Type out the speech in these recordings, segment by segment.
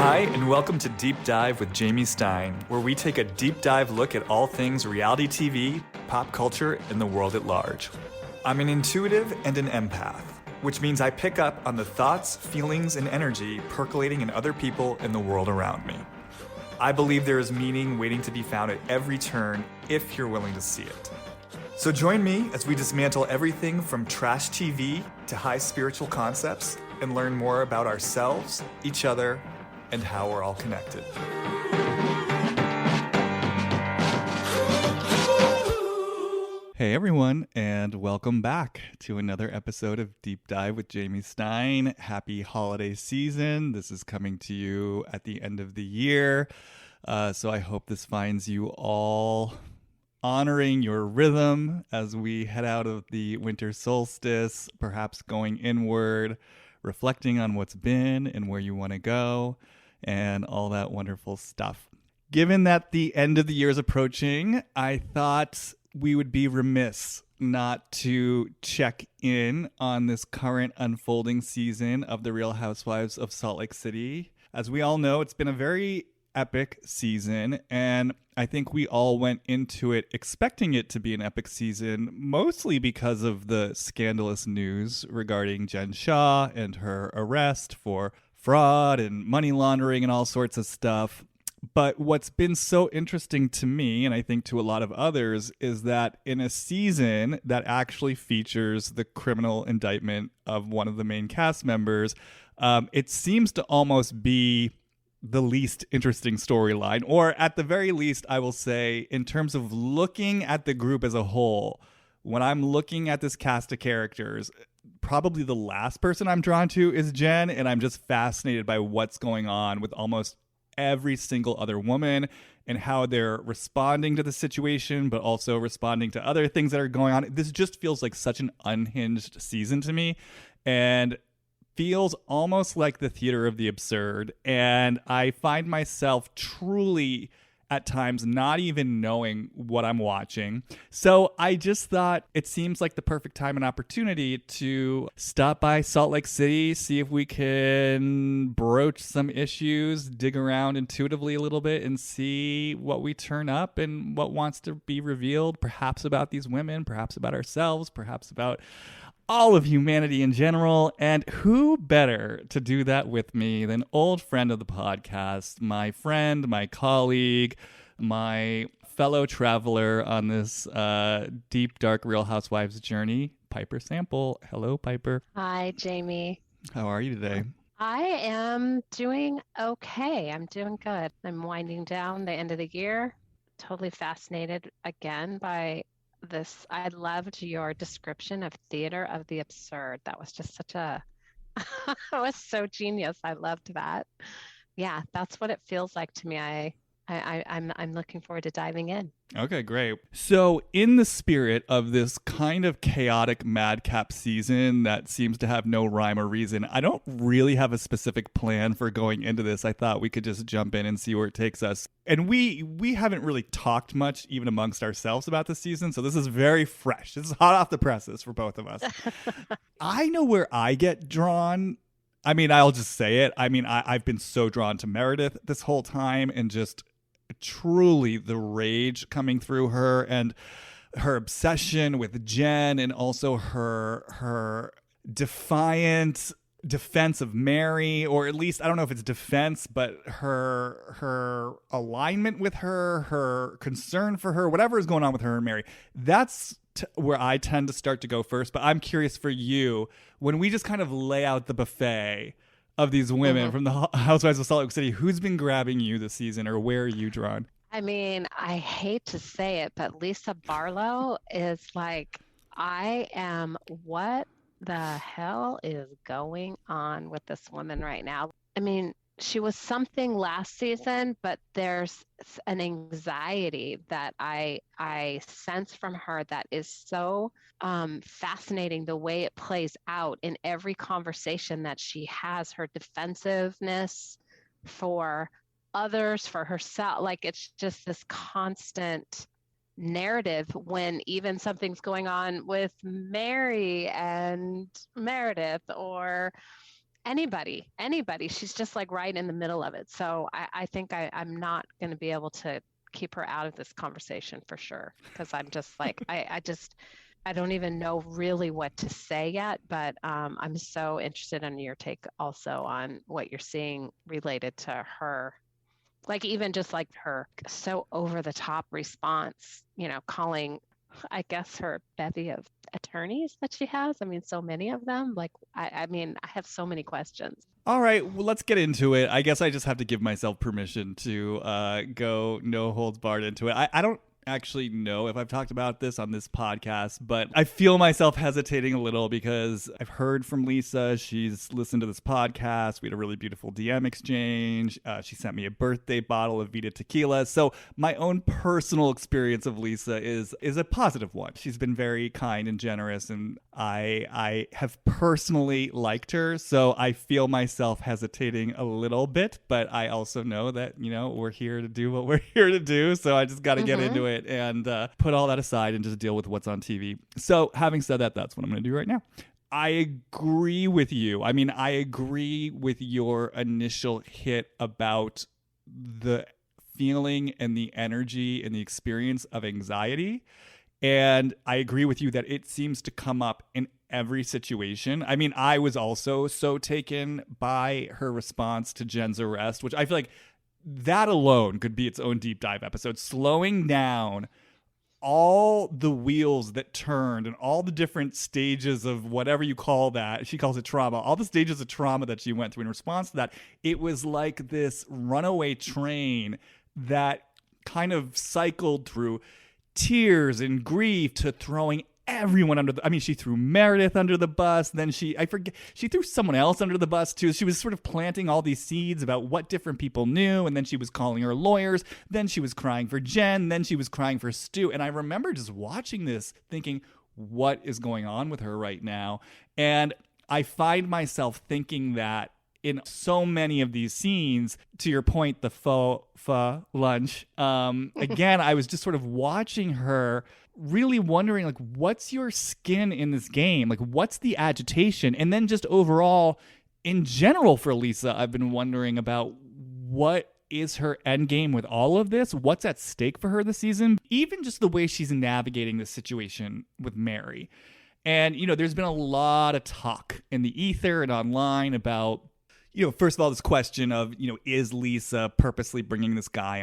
Hi, and welcome to Deep Dive with Jamie Stein, where we take a deep dive look at all things reality TV, pop culture, and the world at large. I'm an intuitive and an empath, which means I pick up on the thoughts, feelings, and energy percolating in other people and the world around me. I believe there is meaning waiting to be found at every turn if you're willing to see it. So join me as we dismantle everything from trash TV to high spiritual concepts and learn more about ourselves, each other, and how we're all connected. Hey everyone, and welcome back to another episode of Deep Dive with Jamie Stein. Happy holiday season. This is coming to you at the end of the year. So I hope this finds you all honoring your rhythm as we head out of the winter solstice, perhaps going inward, reflecting on what's been and where you want to go, and all that wonderful stuff. Given that the end of the year is approaching, I thought we would be remiss not to check in on this current unfolding season of The Real Housewives of Salt Lake City. As we all know, it's been a very epic season, and I think we all went into it expecting it to be an epic season, mostly because of the scandalous news regarding Jen Shah and her arrest for fraud and money laundering and all sorts of stuff. But what's been so interesting to me, and I think to a lot of others, is that in a season that actually features the criminal indictment of one of the main cast members, it seems to almost be the least interesting storyline, or at the very least, I will say, in terms of looking at the group as a whole, when I'm looking at this cast of characters, probably the last person I'm drawn to is Jen, and I'm just fascinated by what's going on with almost every single other woman and how they're responding to the situation, but also responding to other things that are going on. This just feels like such an unhinged season to me, and feels almost like the theater of the absurd. And I find myself truly at times not even knowing what I'm watching. So I just thought it seems like the perfect time and opportunity to stop by Salt Lake City, see if we can broach some issues, dig around intuitively a little bit, and see what we turn up and what wants to be revealed, perhaps about these women, perhaps about ourselves, perhaps about all of humanity in general. And who better to do that with me than old friend of the podcast, my friend, my colleague, my fellow traveler on this deep, dark Real Housewives journey, Piper Sample. Hello, Piper. Hi, Jamie. How are you today? I am doing okay. I'm doing good. I'm winding down the end of the year. Totally fascinated again by this. I loved your description of theater of the absurd. That was just such a, it was so genius. I loved that. Yeah, that's what it feels like to me. I'm looking forward to diving in. Okay, great. So in the spirit of this kind of chaotic madcap season that seems to have no rhyme or reason, I don't really have a specific plan for going into this. I thought we could just jump in and see where it takes us. And we haven't really talked much even amongst ourselves about the season, so this is very fresh. This is hot off the presses for both of us. I know where I get drawn. I mean, I'll just say it. I mean, I've been so drawn to Meredith this whole time, and just truly the rage coming through her and her obsession with Jen, and also her defiant defense of Mary, or at least I don't know if it's defense, but her alignment with her concern for her, whatever is going on with her and Mary. That's where I tend to start to go first. But I'm curious for you, when we just kind of lay out the buffet of these women from the Housewives of Salt Lake City, who's been grabbing you this season, or where are you drawn? I mean, I hate to say it, but Lisa Barlow is like, what the hell is going on with this woman right now? I mean, she was something last season, but there's an anxiety that I sense from her that is so fascinating, the way it plays out in every conversation that she has, her defensiveness for others, for herself. Like, it's just this constant narrative when even something's going on with Mary and Meredith, or anybody. She's just like right in the middle of it. So I think I'm not going to be able to keep her out of this conversation for sure. Because I'm just like, I don't even know really what to say yet, but I'm so interested in your take also on what you're seeing related to her. Like even just like her so over the top response, calling, I guess, her bevy of attorneys that she has. I mean, so many of them. Like, I mean, I have so many questions. All right, well, let's get into it. I guess I just have to give myself permission to go no holds barred into it. I don't actually know if I've talked about this on this podcast, but I feel myself hesitating a little because I've heard from Lisa. She's listened to this podcast. We had a really beautiful DM exchange. She sent me a birthday bottle of Vita tequila. So my own personal experience of Lisa is a positive one. She's been very kind and generous, and I have personally liked her. So I feel myself hesitating a little bit, but I also know that, we're here to do what we're here to do. So I just got to get into it and put all that aside and just deal with what's on TV. So having said that, that's what I'm going to do right now. I agree with you. I mean, I agree with your initial hit about the feeling and the energy and the experience of anxiety. And I agree with you that it seems to come up in every situation. I mean, I was also so taken by her response to Jen's arrest, which I feel like that alone could be its own deep dive episode. Slowing down all the wheels that turned and all the different stages of whatever you call that. She calls it trauma. All the stages of trauma that she went through in response to that. It was like this runaway train that kind of cycled through tears and grief to throwing everyone under the, I mean, she threw Meredith under the bus. Then she threw someone else under the bus too. She was sort of planting all these seeds about what different people knew. And then she was calling her lawyers. Then she was crying for Jen. Then she was crying for Stu. And I remember just watching this thinking, what is going on with her right now? And I find myself thinking that in so many of these scenes, to your point, the faux lunch, again, I was just sort of watching her really wondering, like, what's your skin in this game? Like, what's the agitation? And then just overall, in general for Lisa, I've been wondering about what is her end game with all of this? What's at stake for her this season? Even just the way she's navigating the situation with Mary. And, there's been a lot of talk in the ether and online about, first of all, this question of, is Lisa purposely bringing this guy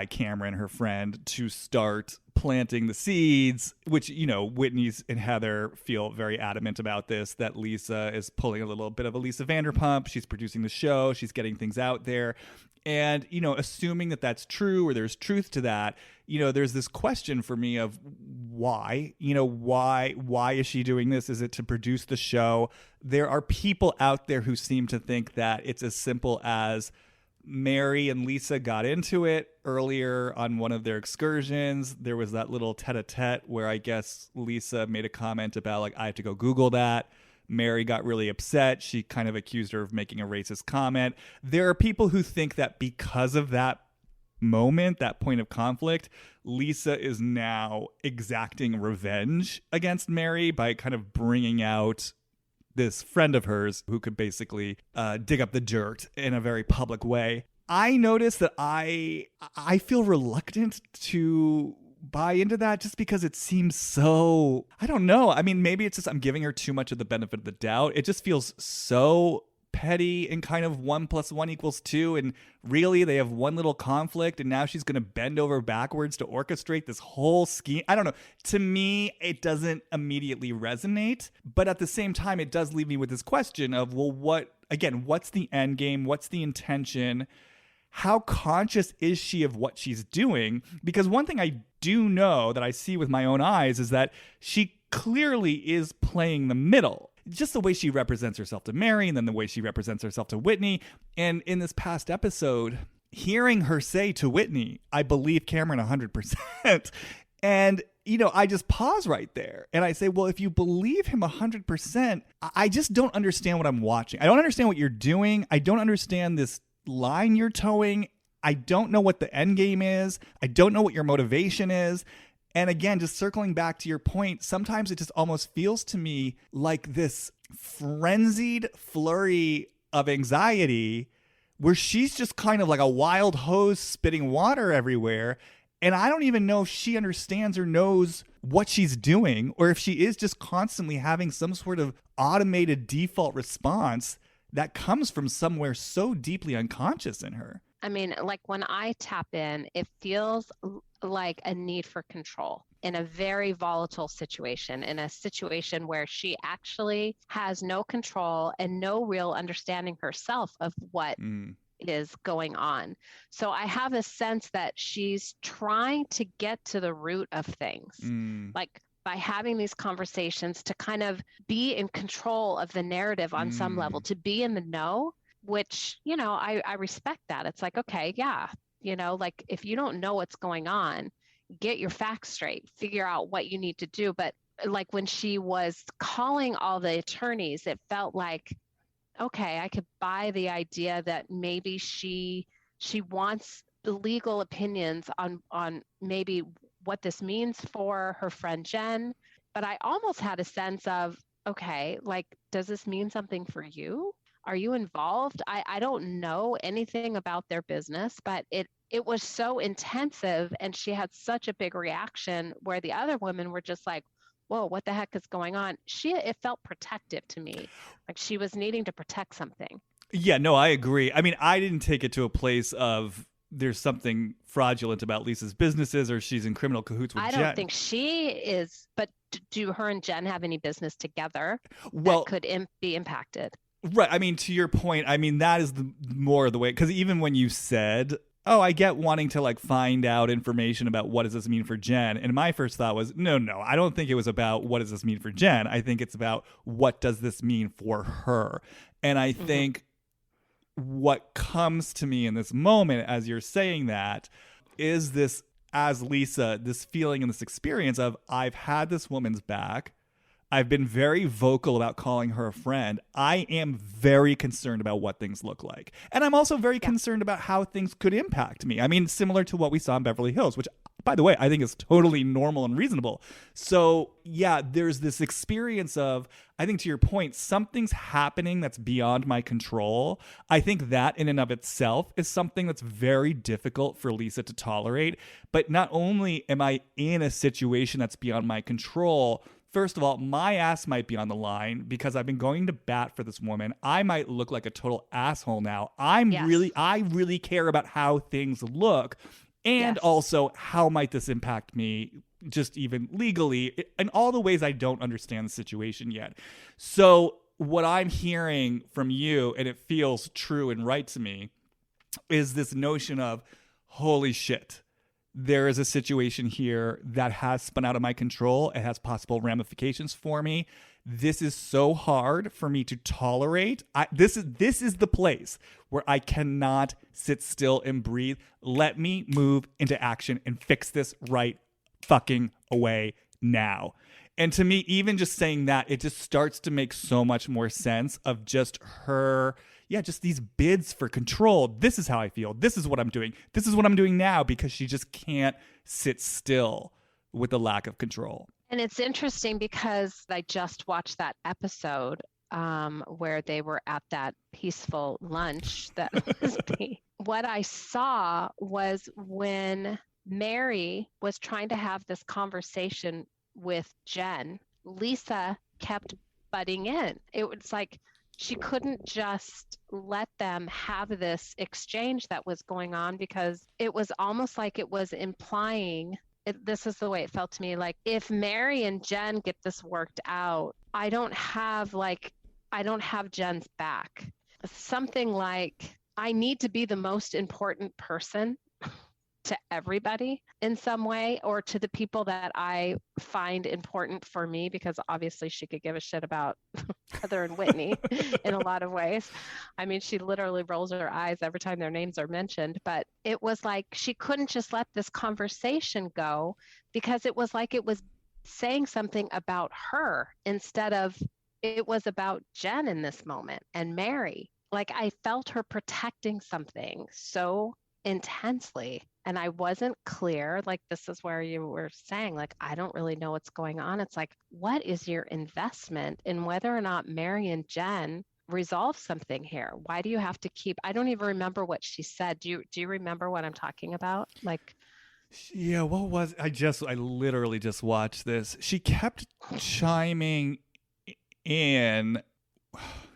Cameron, her friend, to start planting the seeds, which, Whitney's and Heather feel very adamant about this, that Lisa is pulling a little bit of a Lisa Vanderpump. She's producing the show. She's getting things out there. And, assuming that that's true or there's truth to that, there's this question for me of why, why is she doing this? Is it to produce the show? There are people out there who seem to think that it's as simple as Mary and Lisa got into it earlier on one of their excursions. There was that little tete-a-tete where I guess Lisa made a comment about, like, I have to go Google that. Mary got really upset. She kind of accused her of making a racist comment. There are people who think that because of that moment, that point of conflict, Lisa is now exacting revenge against Mary by kind of bringing out this friend of hers who could basically dig up the dirt in a very public way. I noticed that I feel reluctant to buy into that just because it seems so, I don't know. I mean, maybe it's just I'm giving her too much of the benefit of the doubt. It just feels so petty and kind of 1 + 1 = 2. And really, they have one little conflict and now she's going to bend over backwards to orchestrate this whole scheme. I don't know. To me, it doesn't immediately resonate. But at the same time, it does leave me with this question of, well, what's the end game? What's the intention? How conscious is she of what she's doing? Because one thing I do know that I see with my own eyes is that she clearly is playing the middle. Just the way she represents herself to Mary and then the way she represents herself to Whitney. And in this past episode, hearing her say to Whitney, I believe Cameron 100%. And, I just pause right there and I say, well, if you believe him 100%, I just don't understand what I'm watching. I don't understand what you're doing. I don't understand this line you're towing. I don't know what the end game is. I don't know what your motivation is. And again, just circling back to your point, sometimes it just almost feels to me like this frenzied flurry of anxiety where she's just kind of like a wild hose spitting water everywhere. And I don't even know if she understands or knows what she's doing, or if she is just constantly having some sort of automated default response that comes from somewhere so deeply unconscious in her. I mean, like when I tap in, it feels like a need for control in a very volatile situation, in a situation where she actually has no control and no real understanding herself of what is going on. So I have a sense that she's trying to get to the root of things, like by having these conversations to kind of be in control of the narrative on some level, to be in the know, which, you know, I respect that. It's like, okay, yeah, you know, like if you don't know what's going on, get your facts straight, figure out what you need to do. But like when she was calling all the attorneys, it felt like, okay, I could buy the idea that maybe she wants the legal opinions on maybe what this means for her friend Jen. But I almost had a sense of, okay, like, does this mean something for you? Are you involved? I don't know anything about their business, but it was so intensive and she had such a big reaction where the other women were just like, whoa, what the heck is going on? It felt protective to me, like she was needing to protect something. Yeah, no, I agree. I mean, I didn't take it to a place of there's something fraudulent about Lisa's businesses or she's in criminal cahoots with I Jen. don't think she is, but do her and Jen have any business together Well, that could be impacted? right. I mean, to your point, I mean, that is the more of the way, because even when you said, oh, I get wanting to like find out information about what does this mean for Jen. And my first thought was, no, I don't think it was about what does this mean for Jen. I think it's about what does this mean for her. And I think what comes to me in this moment as you're saying that is this, as Lisa, this feeling and this experience of I've had this woman's back. I've been very vocal about calling her a friend. I am very concerned about what things look like. And I'm also very concerned about how things could impact me. I mean, similar to what we saw in Beverly Hills, which, by the way, I think is totally normal and reasonable. So, yeah, there's this experience of, I think to your point, something's happening that's beyond my control. I think that in and of itself is something that's very difficult for Lisa to tolerate. But not only am I in a situation that's beyond my control, first of all, my ass might be on the line because I've been going to bat for this woman. I might look like a total asshole now. I really care about how things look. And also, how might this impact me just even legally in all the ways I don't understand the situation yet. So what I'm hearing from you, and it feels true and right to me, is this notion of, holy shit, there is a situation here that has spun out of my control. It has possible ramifications for me. This is so hard for me to tolerate. This is the place where I cannot sit still and breathe. Let me move into action and fix this right fucking away now. And to me, even just saying that, it just starts to make so much more sense of just her, just these bids for control. This is how I feel. This is what I'm doing. This is what I'm doing now, because she just can't sit still with the lack of control. And it's interesting because I just watched that episode where they were at that peaceful lunch that was what I saw was when Mary was trying to have this conversation with Jen, Lisa kept butting in. It was like she couldn't just let them have this exchange that was going on, because it was almost like it was implying, this is the way it felt to me, like if Mary and Jen get this worked out, I don't have Jen's back. Something like, I need to be the most important person to everybody in some way, or to the people that I find important for me, because obviously she could give a shit about Heather and Whitney in a lot of ways. I mean, she literally rolls her eyes every time their names are mentioned, but it was like she couldn't just let this conversation go, because it was like it was saying something about her instead of it was about Jen in this moment and Mary. Like I felt her protecting something so intensely. And I wasn't clear. Like, this is where you were saying, like, I don't really know what's going on. It's like, what is your investment in whether or not Mary and Jen resolve something here? Why do you have to keep, I don't even remember what she said. Do you remember what I'm talking about? Like, Yeah, what was I literally just watched this. She kept chiming in.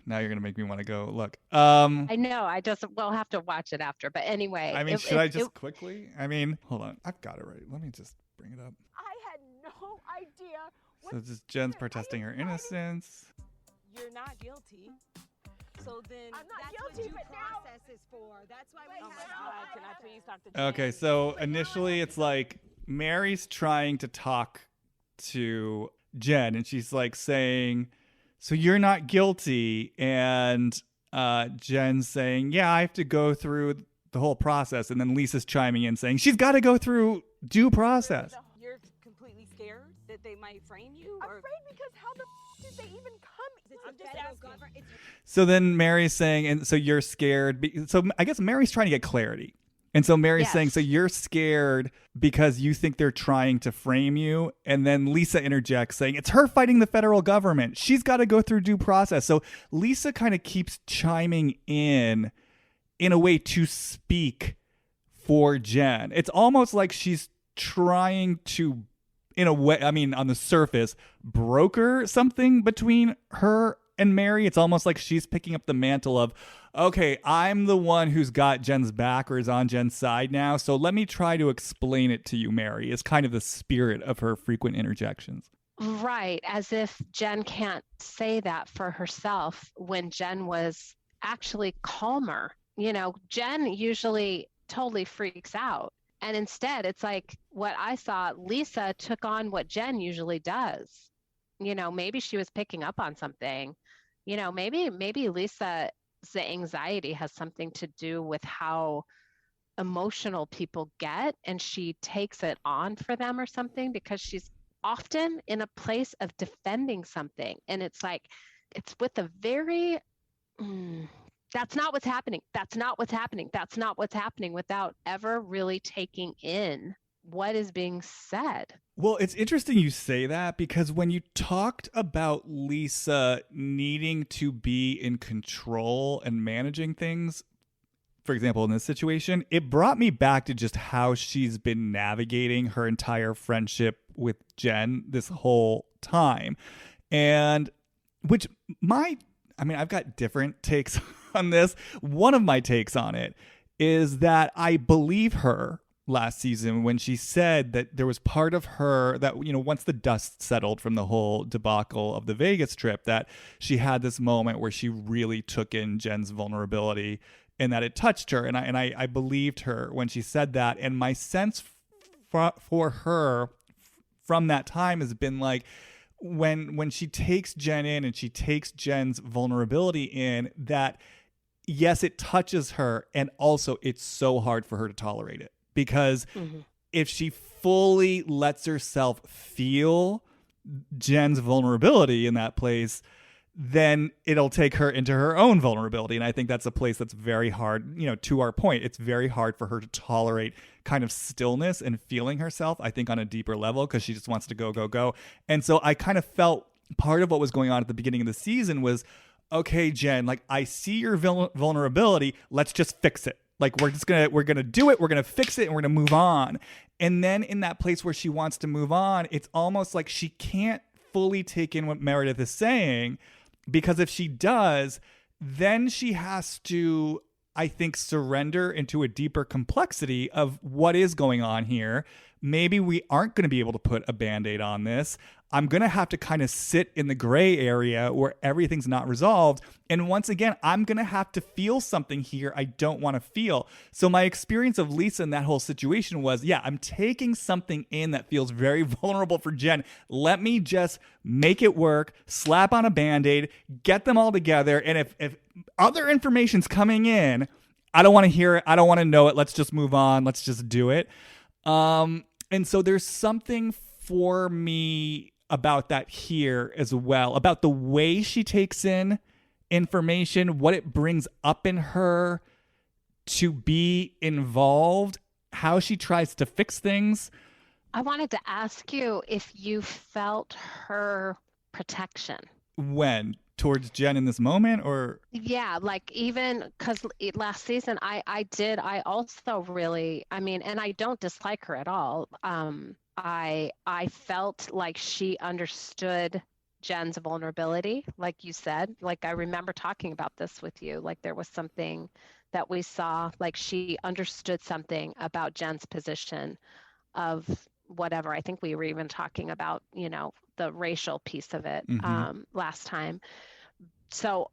Now you're gonna make me want to go look. I know, we'll have to watch it after. But anyway, I mean, should I just quickly? I mean, hold on. I've got it right. Let me just bring it up. I had no idea. So this is Jen's protesting her innocence. You're not guilty. So then I'm not guilty, what due process is for. That's why we. Oh my God! Can I please talk to Jen? Okay, so initially it's like Mary's trying to talk to Jen, and she's like saying, "So you're not guilty," and Jen's saying, "Yeah, I have to go through the whole process," and then Lisa's chiming in saying, "She's got to go through due process." You're completely scared that they might frame you. Afraid because how the did they even come? I'm just asking. So then Mary's saying, and so you're scared. So I guess Mary's trying to get clarity. And so Mary's saying, so you're scared because you think they're trying to frame you. And then Lisa interjects saying, it's her fighting the federal government. She's got to go through due process. So Lisa kind of keeps chiming in a way to speak for Jen. It's almost like she's trying to, in a way, I mean, on the surface, broker something between her and Mary. It's almost like she's picking up the mantle of, okay, I'm the one who's got Jen's back or is on Jen's side now. So let me try to explain it to you, Mary, is kind of the spirit of her frequent interjections. Right. As if Jen can't say that for herself when Jen was actually calmer. You know, Jen usually totally freaks out. And instead, it's like what I saw, Lisa took on what Jen usually does. You know, maybe she was picking up on something. You know, maybe Lisa's anxiety has something to do with how emotional people get, and she takes it on for them or something, because she's often in a place of defending something. And it's like, it's with a very... that's not what's happening. That's not what's happening. That's not what's happening, without ever really taking in what is being said. Well, it's interesting you say that, because when you talked about Lisa needing to be in control and managing things, for example, in this situation, it brought me back to just how she's been navigating her entire friendship with Jen this whole time. And which I've got different takes on this. One of my takes on it is that I believe her last season when she said that there was part of her that, you know, once the dust settled from the whole debacle of the Vegas trip, that she had this moment where she really took in Jen's vulnerability and that it touched her. And I believed her when she said that. And my sense for her from that time has been like, when she takes Jen in and she takes Jen's vulnerability in, that yes, it touches her, and also it's so hard for her to tolerate it, because if she fully lets herself feel Jen's vulnerability in that place, then it'll take her into her own vulnerability. And I think that's a place that's very hard, you know, to our point, it's very hard for her to tolerate kind of stillness and feeling herself, I think, on a deeper level, because she just wants to go, go, go. And so I kind of felt part of what was going on at the beginning of the season was, okay, Jen, like, I see your vulnerability. Let's just fix it. Like, we're going to do it. We're going to fix it, and we're going to move on. And then in that place where she wants to move on, it's almost like she can't fully take in what Meredith is saying, because if she does, then she has to, I think, surrender into a deeper complexity of what is going on here. Maybe we aren't going to be able to put a Band-Aid on this. I'm going to have to kind of sit in the gray area where everything's not resolved. And once again, I'm going to have to feel something here I don't want to feel. So my experience of Lisa in that whole situation was, yeah, I'm taking something in that feels very vulnerable for Jen. Let me just make it work, slap on a Band-Aid, get them all together. And if other information's coming in, I don't want to hear it. I don't want to know it. Let's just move on. Let's just do it. And so there's something for me about that here as well, about the way she takes in information, what it brings up in her to be involved, how she tries to fix things. I wanted to ask you if you felt her protection. When? Towards Jen in this moment, or? Yeah, like even because last season I also really, I mean, and I don't dislike her at all. I felt like she understood Jen's vulnerability, like you said. Like I remember talking about this with you. Like there was something that we saw, like she understood something about Jen's position of whatever. I think we were even talking about, the racial piece of it last time. So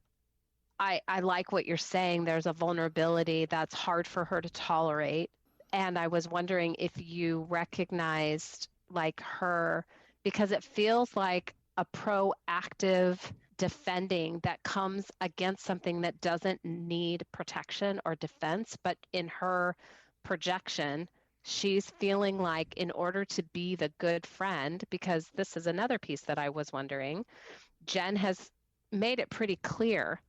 I like what you're saying. There's a vulnerability that's hard for her to tolerate. And I was wondering if you recognized like her, because it feels like a proactive defending that comes against something that doesn't need protection or defense, but in her projection, she's feeling like in order to be the good friend, because this is another piece that I was wondering, Jen has made it pretty clear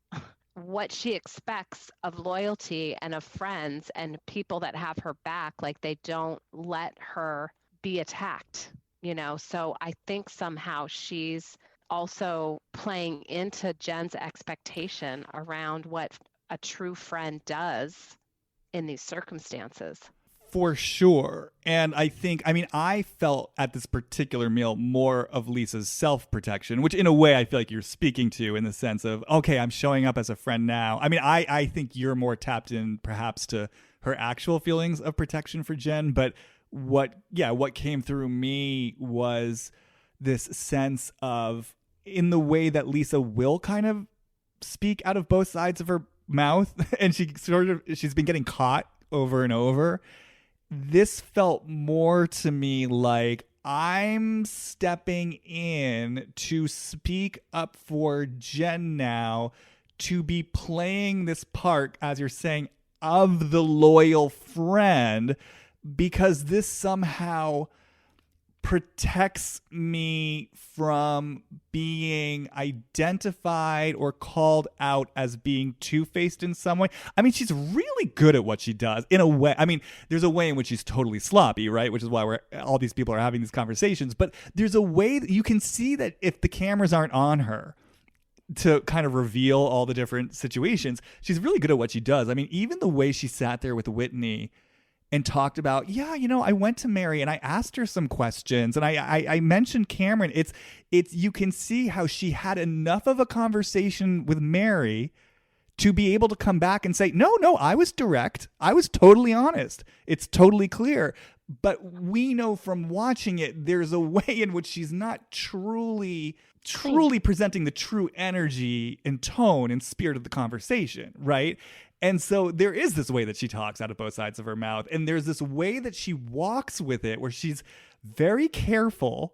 what she expects of loyalty and of friends and people that have her back. Like they don't let her be attacked, So I think somehow she's also playing into Jen's expectation around what a true friend does in these circumstances. For sure. And I felt at this particular meal more of Lisa's self-protection, which in a way I feel like you're speaking to in the sense of, okay, I'm showing up as a friend now. I mean, I think you're more tapped in perhaps to her actual feelings of protection for Jen. But what came through me was this sense of, in the way that Lisa will kind of speak out of both sides of her mouth, and she's been getting caught over and over. This felt more to me like I'm stepping in to speak up for Jen now, to be playing this part, as you're saying, of the loyal friend, because this somehow protects me from being identified or called out as being two-faced in some way. I mean, she's really good at what she does in a way. I mean, there's a way in which she's totally sloppy, right? Which is why all these people are having these conversations. But there's a way that you can see that if the cameras aren't on her to kind of reveal all the different situations, she's really good at what she does. I mean, even the way she sat there with Whitney and talked about, I went to Mary and I asked her some questions and I mentioned Cameron. It's you can see how she had enough of a conversation with Mary to be able to come back and say, no, I was direct. I was totally honest. It's totally clear. But we know from watching it, there's a way in which she's not truly presenting the true energy and tone and spirit of the conversation, right? And so there is this way that she talks out of both sides of her mouth. And there's this way that she walks with it where she's very careful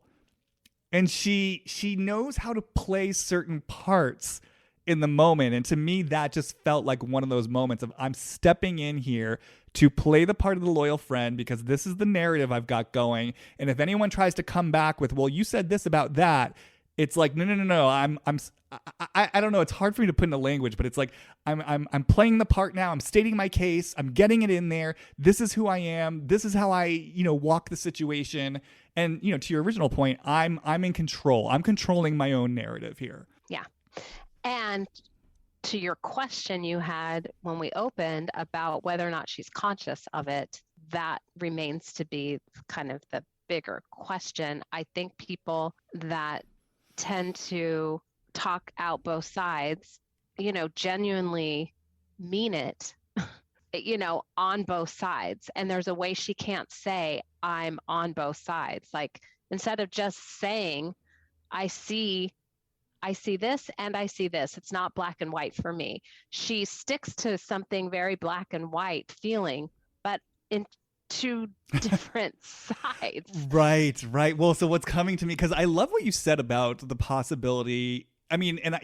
and she knows how to play certain parts in the moment. And to me, that just felt like one of those moments of, I'm stepping in here to play the part of the loyal friend because this is the narrative I've got going. And if anyone tries to come back with, well, you said this about that, it's like, no. I don't know. It's hard for me to put into language, but it's like I'm playing the part now. I'm stating my case. I'm getting it in there. This is who I am. This is how I, walk the situation. And to your original point, I'm in control. I'm controlling my own narrative here. Yeah. And to your question you had when we opened about whether or not she's conscious of it, that remains to be kind of the bigger question. I think people that tend to talk out both sides, genuinely mean it, on both sides. And there's a way she can't say, I'm on both sides. Like, instead of just saying, I see this and I see this, it's not black and white for me. She sticks to something very black and white feeling, but in two different sides. Right. Well, so what's coming to me, because I love what you said about the possibility. I mean, and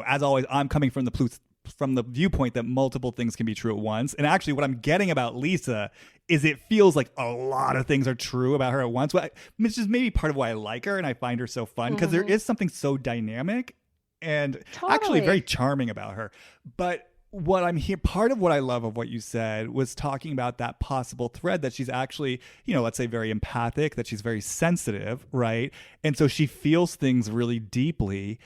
as always, I'm coming from the viewpoint that multiple things can be true at once. And actually what I'm getting about Lisa is it feels like a lot of things are true about her at once, which is maybe part of why I like her and I find her so fun, because there is something so dynamic and actually very charming about her. But what I'm here, part of what I love of what you said was talking about that possible thread that she's actually, let's say very empathic, that she's very sensitive, right? And so she feels things really deeply.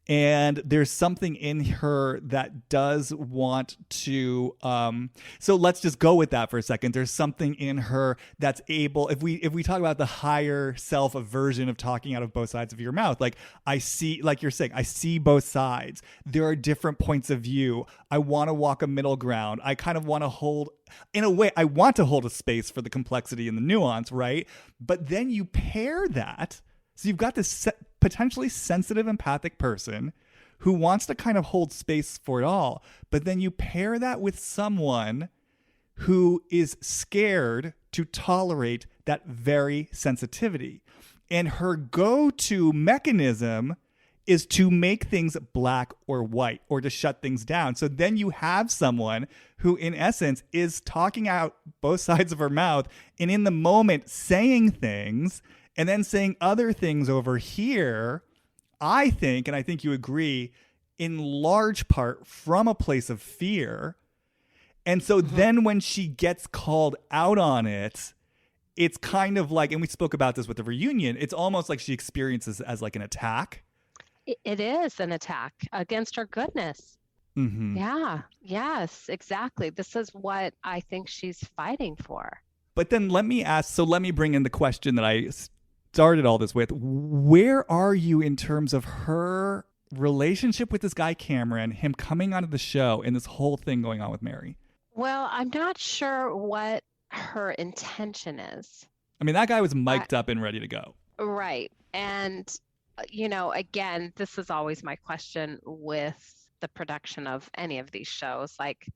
And there's something in her that does want to. So let's just go with that for a second. There's something in her that's able. If we talk about the higher self version of talking out of both sides of your mouth, like I see, like you're saying, I see both sides. There are different points of view. I want to walk a middle ground. I kind of want to hold. In a way, I want to hold a space for the complexity and the nuance, right? But then you pair that. So you've got this potentially sensitive, empathic person who wants to kind of hold space for it all. But then you pair that with someone who is scared to tolerate that very sensitivity. And her go-to mechanism is to make things black or white or to shut things down. So then you have someone who, in essence, is talking out both sides of her mouth and in the moment saying things and then saying other things over here, I think, and I think you agree, in large part from a place of fear. And so then when she gets called out on it, it's kind of like, and we spoke about this with the reunion, it's almost like she experiences as like an attack. It is an attack against her goodness. Mm-hmm. Yeah. Yes, exactly. This is what I think she's fighting for. But then let me bring in the question that I started all this with. Where are you in terms of her relationship with this guy Cameron, him coming onto the show, and this whole thing going on with Mary? Well, I'm not sure what her intention is. I mean, that guy was mic'd up and ready to go. Right. And, again, this is always my question with the production of any of these shows. Like,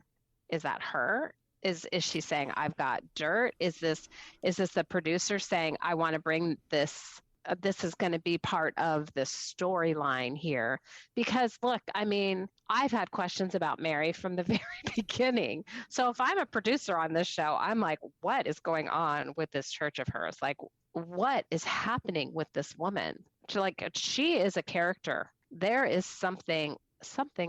is that her? Is she saying, I've got dirt? Is this the producer saying, I want to bring this, this is going to be part of the storyline here? Because look, I mean, I've had questions about Mary from the very beginning. So if I'm a producer on this show, I'm like, what is going on with this church of hers? Like, what is happening with this woman? She is a character. There is something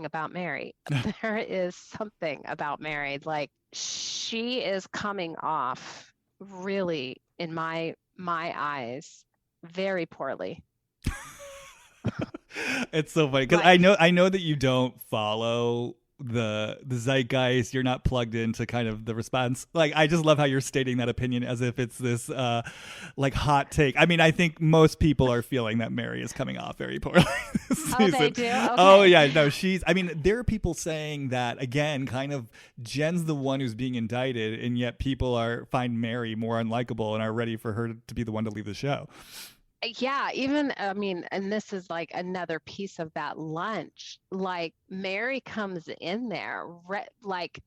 about Mary. There is something about Mary. Like, she is coming off really, in my eyes, very poorly. It's so funny because I know that you don't follow the zeitgeist. You're not plugged into kind of the response. Like, I just love how you're stating that opinion as if it's this like hot take. I mean, I think most people are feeling that Mary is coming off very poorly this season. Oh, they do? Okay. Oh yeah, no, there are people saying that, again, kind of Jen's the one who's being indicted, and yet people find Mary more unlikable and are ready for her to be the one to leave the show. Yeah, even, I mean, and this is like another piece of that lunch. Like, Mary comes in there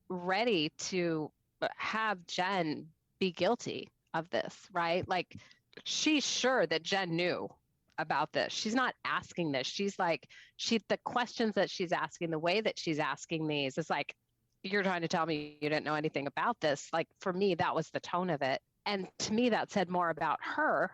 ready to have Jen be guilty of this, right? Like, she's sure that Jen knew about this. She's not asking this. She's like, the questions that she's asking, the way that she's asking these is like, you're trying to tell me you didn't know anything about this. Like, for me, that was the tone of it. And to me, that said more about her.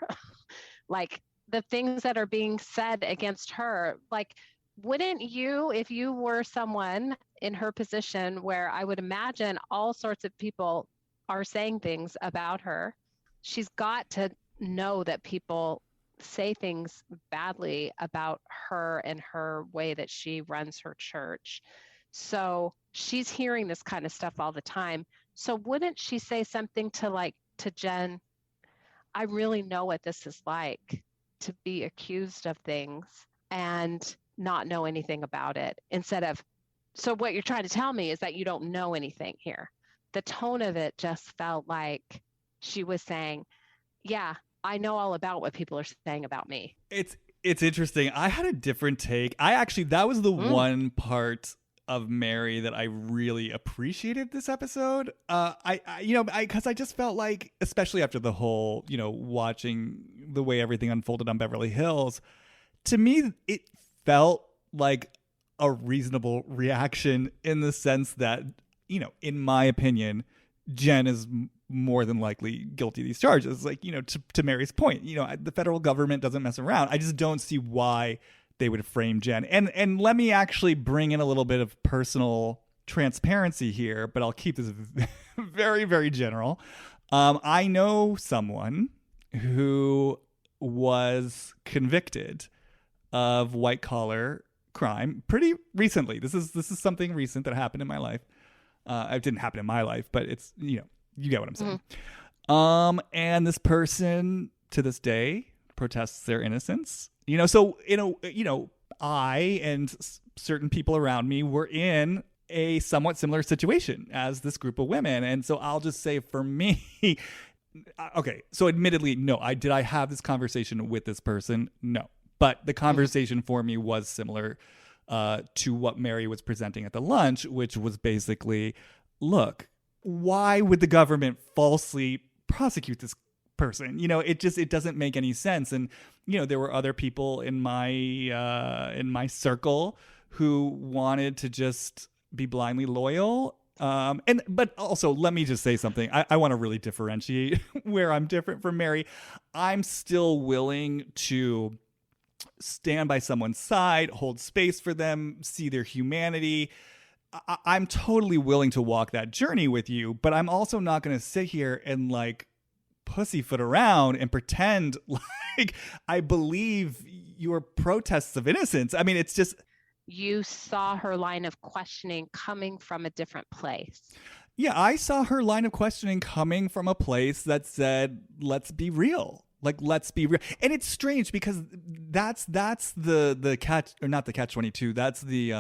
Like, the things that are being said against her, like, wouldn't you, if you were someone in her position, where I would imagine all sorts of people are saying things about her, she's got to know that people say things badly about her and her way that she runs her church. So she's hearing this kind of stuff all the time. So wouldn't she say something to Jen, I really know what this is like to be accused of things and not know anything about it, instead of, so what you're trying to tell me is that you don't know anything here. The tone of it just felt like she was saying, yeah, I know all about what people are saying about me. It's interesting. I had a different take. That was the one part of Mary that I really appreciated this episode. Because I just felt like, especially after the whole, watching the way everything unfolded on Beverly Hills, to me, it felt like a reasonable reaction, in the sense that, in my opinion, Jen is more than likely guilty of these charges. Like, to Mary's point, the federal government doesn't mess around. I just don't see why they would frame Jen. And let me actually bring in a little bit of personal transparency here, but I'll keep this very, very general. I know someone who was convicted of white collar crime pretty recently. This is something recent that happened in my life. It didn't happen in my life, but it's, you get what I'm saying. And this person to this day protests their innocence. So I and certain people around me were in a somewhat similar situation as this group of women. And so I'll just say for me, okay, so admittedly, no, did I have this conversation with this person? No. But the conversation for me was similar to what Mary was presenting at the lunch, which was basically, look, why would the government falsely prosecute this person? It doesn't make any sense. And, there were other people in my circle who wanted to just be blindly loyal. But also, let me just say something. I want to really differentiate where I'm different from Mary. I'm still willing to stand by someone's side, hold space for them, see their humanity. I'm totally willing to walk that journey with you, but I'm also not going to sit here and pussyfoot around and pretend like I believe your protests of innocence. I mean, it's just... You saw her line of questioning coming from a different place. Yeah, I saw her line of questioning coming from a place that said, let's be real. Let's be real. And it's strange because that's the catch, or not the catch-22. That's the,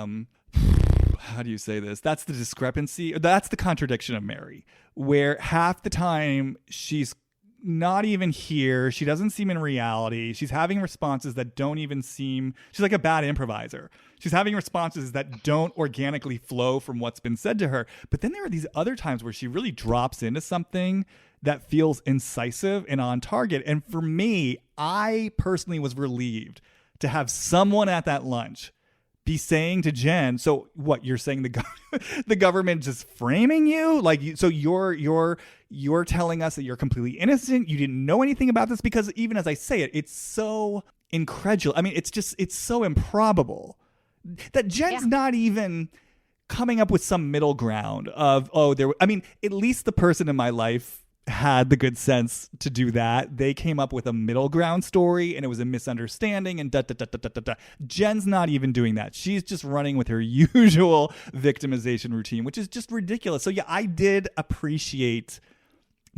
how do you say this? That's the discrepancy. That's the contradiction of Mary, where half the time she's not even here. She doesn't seem in reality. She's having responses that don't even seem... She's like a bad improviser. She's having responses that don't organically flow from what's been said to her. But then there are these other times where she really drops into something that feels incisive and on target. And for me, I personally was relieved to have someone at that lunch be saying to Jen, so what, you're saying the government just framing you? So you're telling us that you're completely innocent? You didn't know anything about this? Because even as I say it, it's so incredulous. I mean, it's so improbable that Jen's not even coming up with some middle ground of, at least the person in my life had the good sense to do that. They came up with a middle ground story and it was a misunderstanding and Jen's not even doing that. She's just running with her usual victimization routine, which is just ridiculous. So yeah, I did appreciate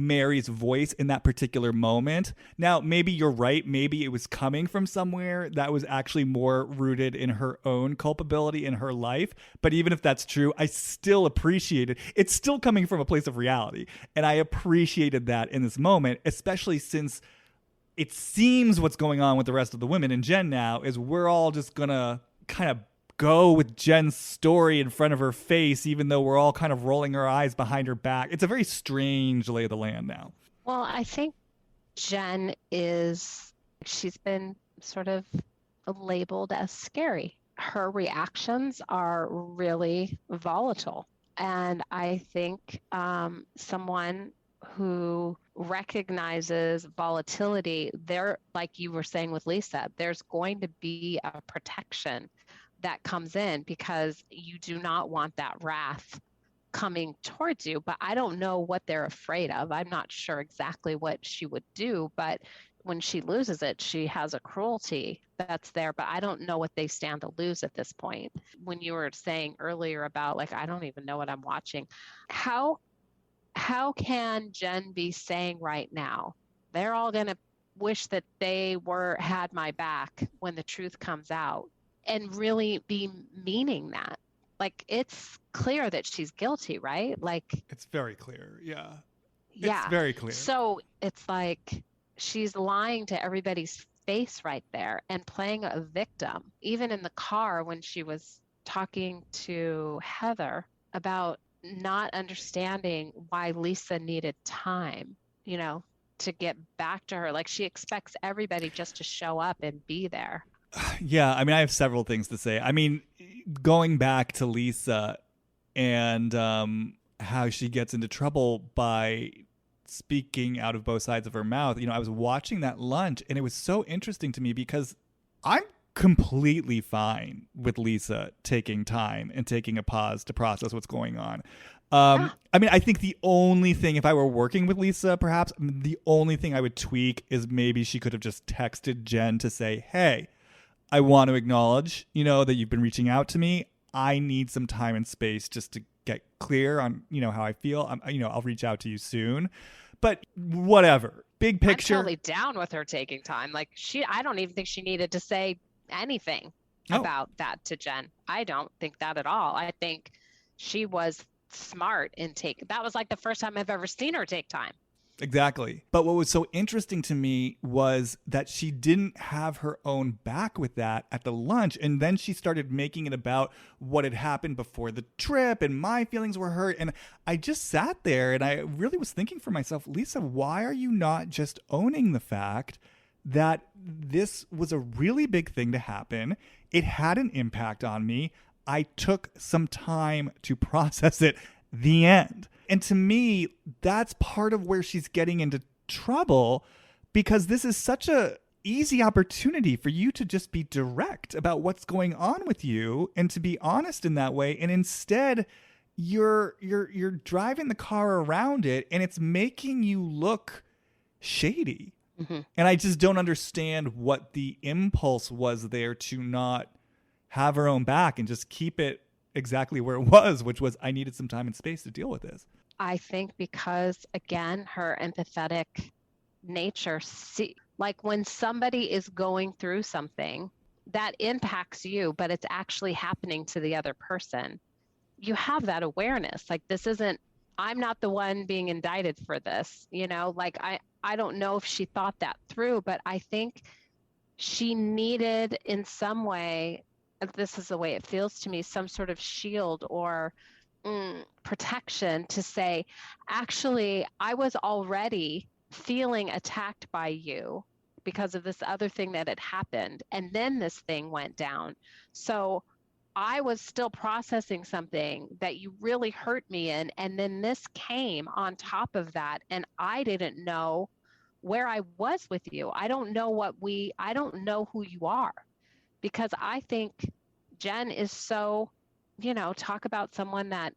Mary's voice in that particular moment. Now, maybe you're right. Maybe it was coming from somewhere that was actually more rooted in her own culpability in her life. But even if that's true, I still appreciate it. It's still coming from a place of reality. And I appreciated that in this moment, especially since it seems what's going on with the rest of the women in Jen now is we're all just going to kind of go with Jen's story in front of her face, even though we're all kind of rolling our eyes behind her back. It's a very strange lay of the land now. Well, I think Jen she's been sort of labeled as scary. Her reactions are really volatile. And I think someone who recognizes volatility, like you were saying with Lisa, there's going to be a protection that comes in because you do not want that wrath coming towards you. But I don't know what they're afraid of. I'm not sure exactly what she would do, but when she loses it, she has a cruelty that's there, but I don't know what they stand to lose at this point. When you were saying earlier about I don't even know what I'm watching. How can Jen be saying right now, they're all going to wish that they had my back when the truth comes out? And really be meaning that? It's clear that she's guilty, right? It's very clear. Yeah. Yeah. It's very clear. So it's she's lying to everybody's face right there and playing a victim. Even in the car when she was talking to Heather about not understanding why Lisa needed time, to get back to her. She expects everybody just to show up and be there. Yeah, I mean, I have several things to say. I mean, going back to Lisa and how she gets into trouble by speaking out of both sides of her mouth. I was watching that lunch and it was so interesting to me because I'm completely fine with Lisa taking time and taking a pause to process what's going on. I mean, I think the only thing, if I were working with Lisa, perhaps the only thing I would tweak is maybe she could have just texted Jen to say, hey, I want to acknowledge, that you've been reaching out to me. I need some time and space just to get clear on, how I feel. I'll reach out to you soon. But whatever. Big picture. I'm totally down with her taking time. Like I don't even think she needed to say anything about that to Jen. I don't think that at all. I think she was smart in that was like the first time I've ever seen her take time. Exactly. But what was so interesting to me was that she didn't have her own back with that at the lunch. And then she started making it about what had happened before the trip and my feelings were hurt. And I just sat there and I really was thinking for myself, Lisa, why are you not just owning the fact that this was a really big thing to happen? It had an impact on me. I took some time to process it. The end. And to me, that's part of where she's getting into trouble, because this is such a easy opportunity for you to just be direct about what's going on with you and to be honest in that way. And instead, you're driving the car around it and it's making you look shady. Mm-hmm. And I just don't understand what the impulse was there to not have her own back and just keep it exactly where it was, which was I needed some time and space to deal with this. I think because, again, her empathetic nature, like when somebody is going through something that impacts you, but it's actually happening to the other person, you have that awareness. Like, I'm not the one being indicted for this, like I don't know if she thought that through, but I think she needed in some way, this is the way it feels to me, some sort of shield or protection to say, actually, I was already feeling attacked by you because of this other thing that had happened. And then this thing went down. So I was still processing something that you really hurt me in. And then this came on top of that. And I didn't know where I was with you. I don't know I don't know who you are, because I think Jen is so, talk about someone that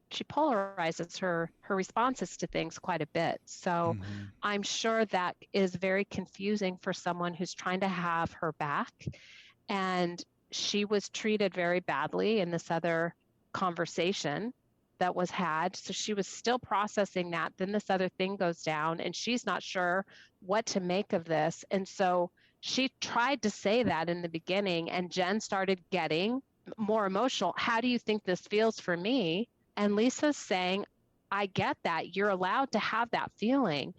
she polarizes her responses to things quite a bit. So I'm sure that is very confusing for someone who's trying to have her back. And she was treated very badly in this other conversation that was had. So she was still processing that. Then this other thing goes down and she's not sure what to make of this. And so she tried to say that in the beginning, and Jen started getting more emotional. How do you think this feels for me? And Lisa's saying, I get that. You're allowed to have that feeling,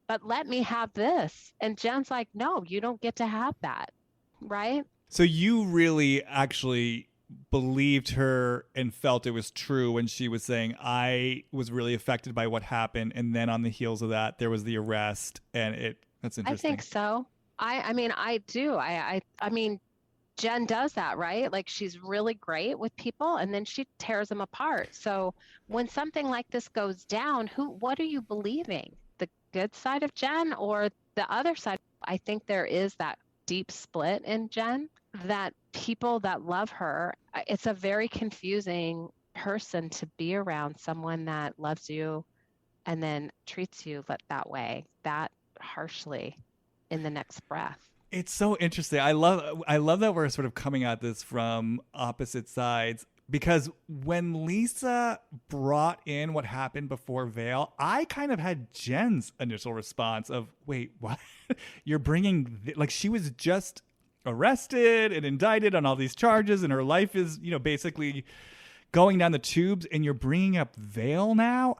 but let me have this. And Jen's like, no, you don't get to have that. Right? So you really actually believed her and felt it was true when she was saying, I was really affected by what happened. And then on the heels of that, there was the arrest. And that's interesting. I think so. I mean, I do. I mean, Jen does that, right? Like, she's really great with people and then she tears them apart. So when something like this goes down, what are you believing? The good side of Jen or the other side? I think there is that deep split in Jen, that people that love her, it's a very confusing person to be around, someone that loves you and then treats you that way, that harshly in the next breath. It's so interesting. I love that we're sort of coming at this from opposite sides, because when Lisa brought in what happened before Vail, I kind of had Jen's initial response of, wait, what? You're bringing, like, she was just arrested and indicted on all these charges and her life is, basically going down the tubes, and you're bringing up Vail now?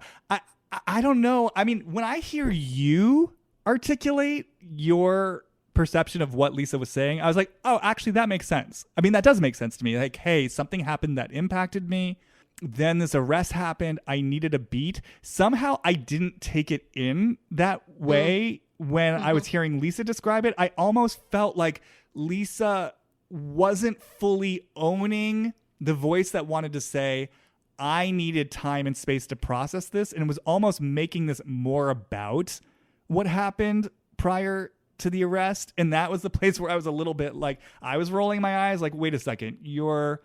I don't know. I mean, when I hear you articulate your perception of what Lisa was saying, I was like, oh, actually, that makes sense. I mean, that does make sense to me. Like, hey, something happened that impacted me. Then this arrest happened. I needed a beat. Somehow I didn't take it in that way when I was hearing Lisa describe it. I almost felt like Lisa wasn't fully owning the voice that wanted to say, I needed time and space to process this. And it was almost making this more about what happened prior to the arrest. And that was the place where I was a little bit like, I was rolling my eyes like, wait a second, you're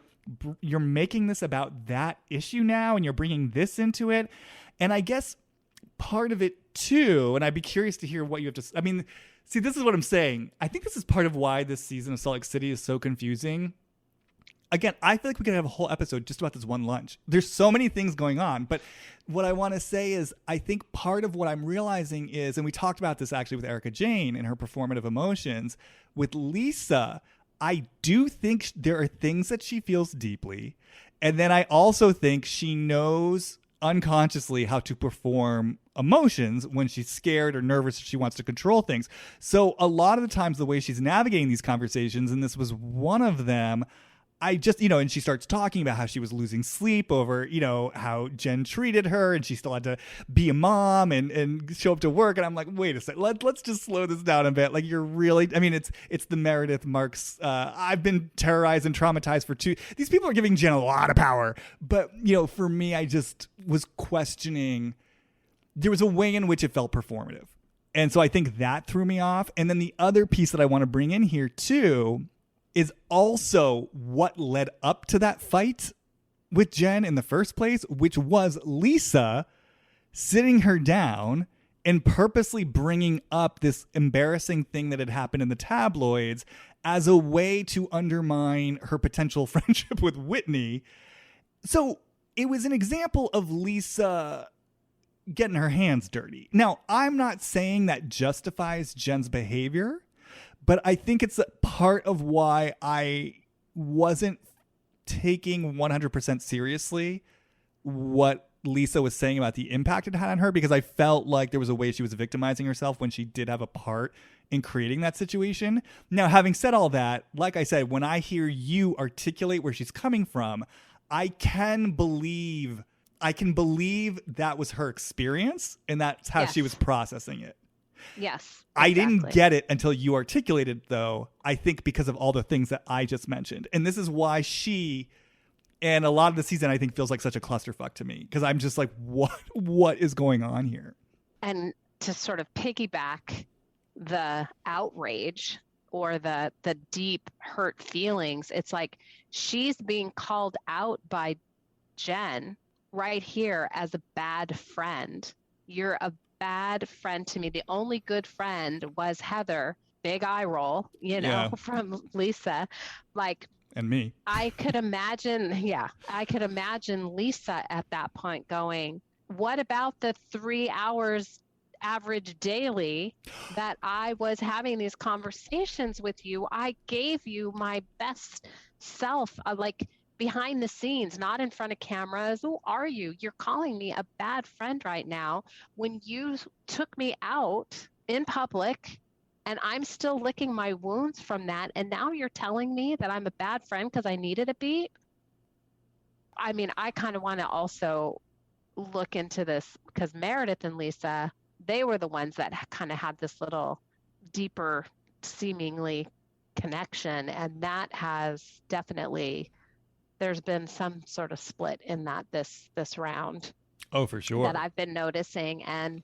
making this about that issue now and you're bringing this into it. And I guess part of it too, and I'd be curious to hear what you have to, I mean, see, this is what I'm saying. I think this is part of why this season of Salt Lake City is so confusing. Again, I feel like we could have a whole episode just about this one lunch. There's so many things going on. But what I want to say is I think part of what I'm realizing is, and we talked about this actually with Erica Jane and her performative emotions, with Lisa, I do think there are things that she feels deeply. And then I also think she knows unconsciously how to perform emotions when she's scared or nervous or she wants to control things. So a lot of the times the way she's navigating these conversations, and this was one of them, I just, and she starts talking about how she was losing sleep over, how Jen treated her and she still had to be a mom and show up to work. And I'm like, wait a second, let's just slow this down a bit. Like you're really, I mean, it's the Meredith Marks. I've been terrorized and traumatized for these people are giving Jen a lot of power. But, for me, I just was questioning, there was a way in which it felt performative. And so I think that threw me off. And then the other piece that I want to bring in here too is also what led up to that fight with Jen in the first place, which was Lisa sitting her down and purposely bringing up this embarrassing thing that had happened in the tabloids as a way to undermine her potential friendship with Whitney. So it was an example of Lisa getting her hands dirty. Now, I'm not saying that justifies Jen's behavior, but I think it's a part of why I wasn't taking 100% seriously what Lisa was saying about the impact it had on her, because I felt like there was a way she was victimizing herself when she did have a part in creating that situation. Now, having said all that, like I said, when I hear you articulate where she's coming from, I can believe that was her experience and that's how she was processing it. Yes. Exactly. I didn't get it until you articulated, though, I think because of all the things that I just mentioned. And this is why she and a lot of the season, I think, feels like such a clusterfuck to me, because I'm just like, what is going on here? And to sort of piggyback the outrage or the deep hurt feelings, it's like she's being called out by Jen right here as a bad friend. You're a bad friend to me. The only good friend was Heather. Big eye roll, from Lisa. Like, and me. I could imagine Lisa at that point going, what about the 3 hours average daily that I was having these conversations with you? I gave you my best self, like behind the scenes, not in front of cameras. Who are you? You're calling me a bad friend right now when you took me out in public and I'm still licking my wounds from that. And now you're telling me that I'm a bad friend because I needed a beat. I mean, I kind of want to also look into this because Meredith and Lisa, they were the ones that kind of had this little deeper seemingly connection. And that has definitely, there's been some sort of split in that this round. Oh, for sure. That I've been noticing. And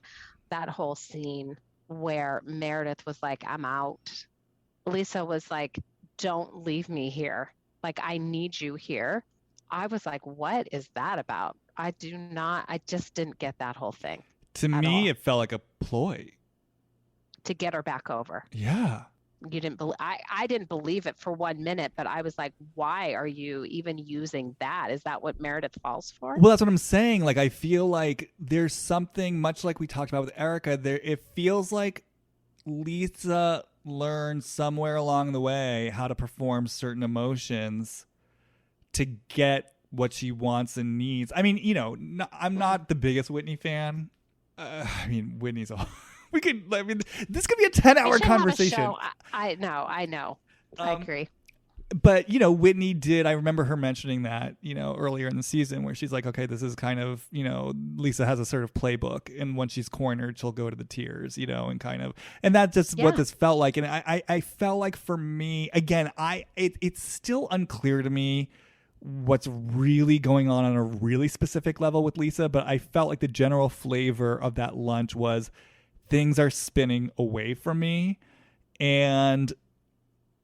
that whole scene where Meredith was like, I'm out. Lisa was like, don't leave me here. Like, I need you here. I was like, what is that about? I just didn't get that whole thing. To me, it felt like a ploy. To get her back over. Yeah. You didn't believe, I didn't believe it for 1 minute, but I was like, why are you even using that? Is that what Meredith falls for? Well, that's what I'm saying. Like, I feel like there's something much like we talked about with Erica there. It feels like Lisa learned somewhere along the way how to perform certain emotions to get what she wants and needs. I mean, I'm not the biggest Whitney fan. Whitney's all... this could be a 10-hour conversation. I know. I agree. But, Whitney did, I remember her mentioning that, earlier in the season where she's like, okay, this is kind of, Lisa has a sort of playbook, and when she's cornered, she'll go to the tears, and that's just what this felt like. And I felt like for me, again, it's still unclear to me what's really going on a really specific level with Lisa, but I felt like the general flavor of that lunch was things are spinning away from me. And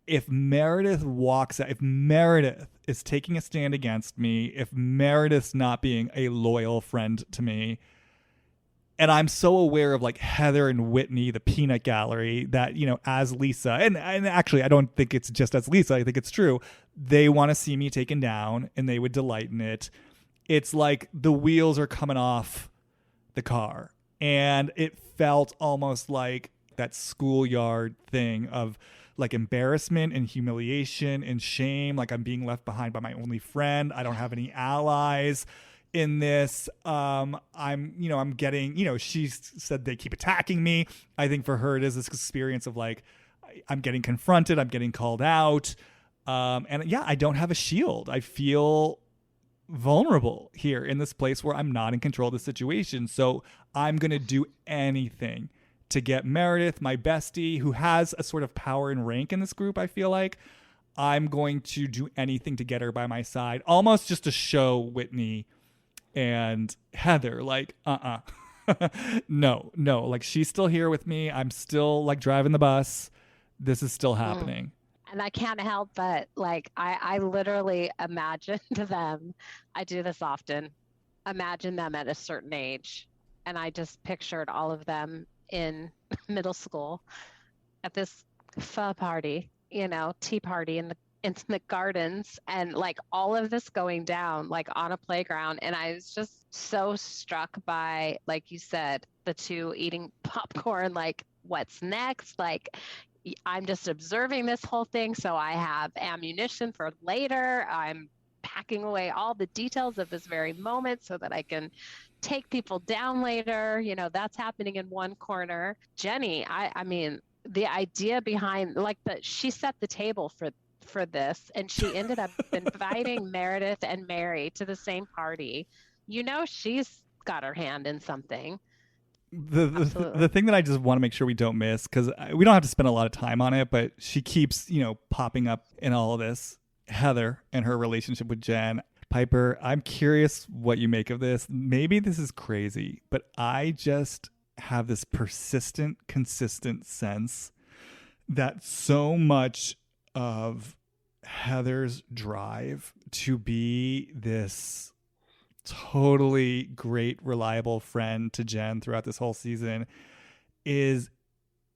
if Meredith walks out, if Meredith is taking a stand against me, if Meredith's not being a loyal friend to me, and I'm so aware of like Heather and Whitney, the peanut gallery, that, you know, as Lisa, and actually I don't think it's just as Lisa, I think it's true, they want to see me taken down and they would delight in it. It's like the wheels are coming off the car. And it felt almost like that schoolyard thing of like embarrassment and humiliation and shame. Like I'm being left behind by my only friend. I don't have any allies in this. I'm getting, she said they keep attacking me. I think for her, it is this experience of like, I'm getting confronted. I'm getting called out. And yeah, I don't have a shield. I feel vulnerable here in this place where I'm not in control of the situation. So I'm going to do anything to get Meredith, my bestie, who has a sort of power and rank in this group, I feel like. I'm going to do anything to get her by my side, almost just to show Whitney and Heather, like, no, like she's still here with me. I'm still like driving the bus. This is still happening. And I can't help but like, I literally imagined them. I do this often. Imagine them at a certain age. And I just pictured all of them in middle school at this pho party, tea party in the gardens, and like all of this going down like on a playground. And I was just so struck by, like you said, the two eating popcorn, like what's next? Like I'm just observing this whole thing. So I have ammunition for later. I'm packing away all the details of this very moment so that I can take people down later. That's happening in one corner. Jenny, I mean, the idea behind she set the table for this, and she ended up inviting Meredith and Mary to the same party. She's got her hand in something. The thing that I just want to make sure we don't miss, because we don't have to spend a lot of time on it, but she keeps, popping up in all of this. Heather and her relationship with Jen. Piper, I'm curious what you make of this. Maybe this is crazy, but I just have this persistent, consistent sense that so much of Heather's drive to be this totally great, reliable friend to Jen throughout this whole season is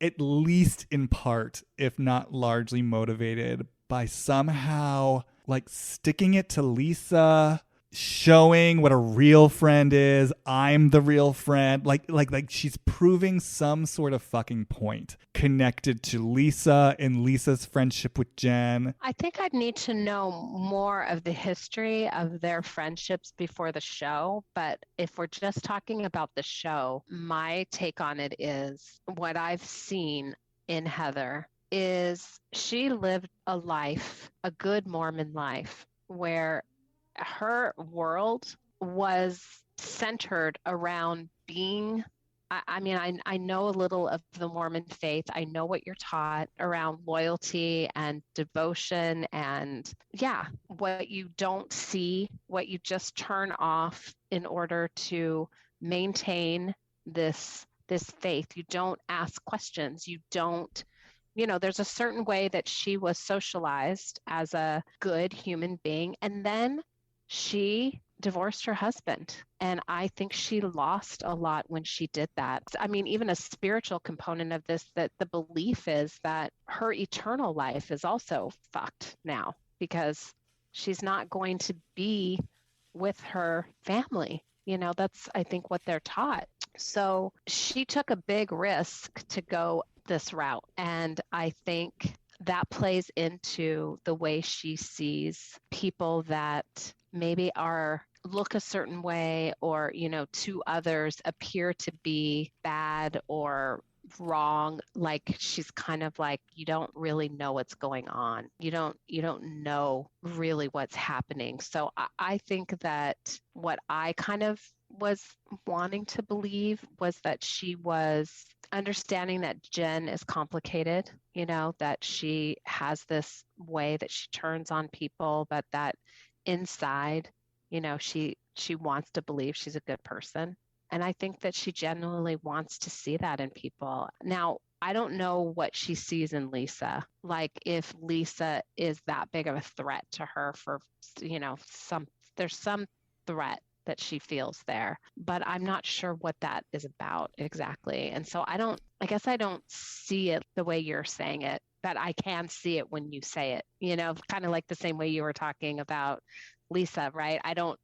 at least in part, if not largely, motivated by somehow like sticking it to Lisa, showing what a real friend is. I'm the real friend. Like she's proving some sort of fucking point connected to Lisa and Lisa's friendship with Jen. I think I'd need to know more of the history of their friendships before the show. But if we're just talking about the show, my take on it is what I've seen in Heather is she lived a life, a good Mormon life, where her world was centered around being, I know a little of the Mormon faith. I know what you're taught around loyalty and devotion and what you don't see, what you just turn off in order to maintain this faith. You don't ask questions. You don't, there's a certain way that she was socialized as a good human being. And then she divorced her husband. And I think she lost a lot when she did that. I mean, even a spiritual component of this, that the belief is that her eternal life is also fucked now because she's not going to be with her family. That's, I think, what they're taught. So she took a big risk to go this route. And I think that plays into the way she sees people that maybe look a certain way or, to others appear to be bad or wrong. Like she's kind of like, you don't really know what's going on. You don't know really what's happening. So I think that what I kind of was wanting to believe was that she was understanding that Jen is complicated, that she has this way that she turns on people, but that inside, she wants to believe she's a good person. And I think that she genuinely wants to see that in people. Now, I don't know what she sees in Lisa. Like if Lisa is that big of a threat to her for, there's some threat that she feels there, but I'm not sure what that is about exactly. And so I guess I don't see it the way you're saying it, but I can see it when you say it, kind of like the same way you were talking about Lisa, right? I don't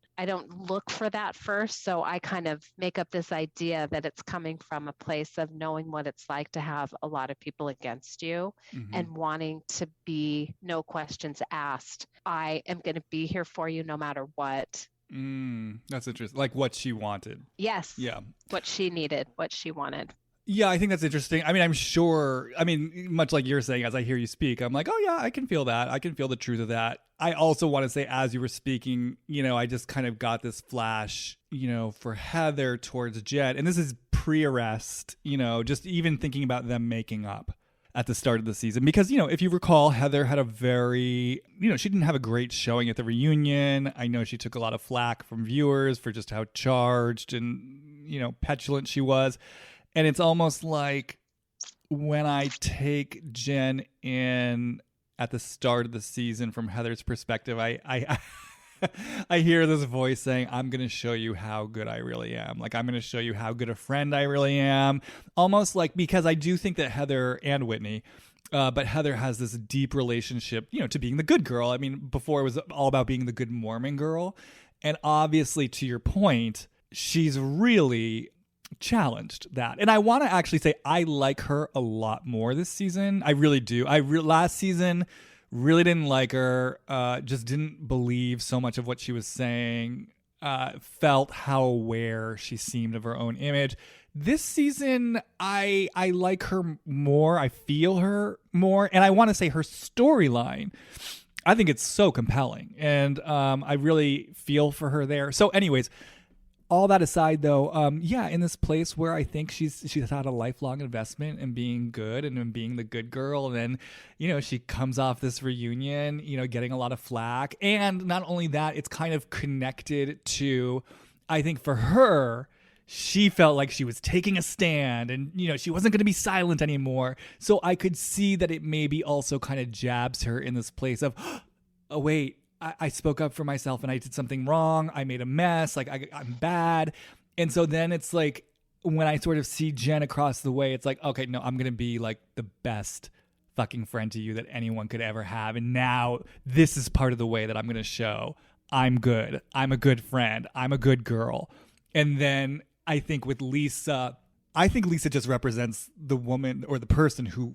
look for that first. So I kind of make up this idea that it's coming from a place of knowing what it's like to have a lot of people against you and wanting to be no questions asked. I am going to be here for you no matter what. That's interesting. Like what she wanted. Yes. Yeah. What she needed, what she wanted. Yeah, I think that's interesting. I mean, I'm sure, much like you're saying, as I hear you speak, I'm like, oh yeah, I can feel that. I can feel the truth of that. I also want to say, as you were speaking, I just kind of got this flash, for Heather towards Jen. And this is pre-arrest, just even thinking about them making up at the start of the season. Because, if you recall, Heather had a very, she didn't have a great showing at the reunion. I know she took a lot of flack from viewers for just how charged and, petulant she was. And it's almost like when I take Jen in at the start of the season from Heather's perspective, I hear this voice saying, I'm going to show you how good I really am. Like, I'm going to show you how good a friend I really am. Almost like, because I do think that Heather and Whitney, but Heather has this deep relationship, to being the good girl. I mean, before it was all about being the good Mormon girl. And obviously, to your point, she's really challenged that. And I want to actually say I like her a lot more this season. I really do. Last season really didn't like her, just didn't believe so much of what she was saying, felt how aware she seemed of her own image. This season, I like her more. I feel her more. And I want to say her storyline, I think it's so compelling. And I really feel for her there. So anyways, all that aside, though, in this place where I think she's had a lifelong investment in being good and in being the good girl, and then, she comes off this reunion, getting a lot of flack. And not only that, it's kind of connected to, I think for her, she felt like she was taking a stand and, she wasn't going to be silent anymore. So I could see that it maybe also kind of jabs her in this place of, oh, wait, I spoke up for myself and I did something wrong. I made a mess. Like I'm bad. And so then it's like when I sort of see Jen across the way, it's like, okay, no, I'm going to be like the best fucking friend to you that anyone could ever have. And now this is part of the way that I'm going to show I'm good. I'm a good friend. I'm a good girl. And then I think with Lisa, Lisa just represents the woman or the person who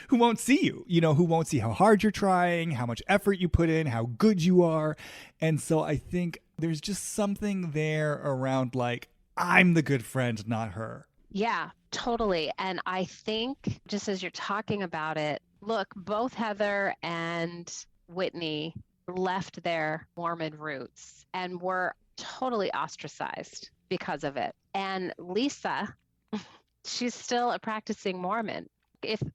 who won't see you, who won't see how hard you're trying, how much effort you put in, how good you are. And so I think there's just something there around like, I'm the good friend, not her. Yeah, totally. And I think just as you're talking about it, look, both Heather and Whitney left their Mormon roots and were totally ostracized because of it. And Lisa, she's still a practicing Mormon.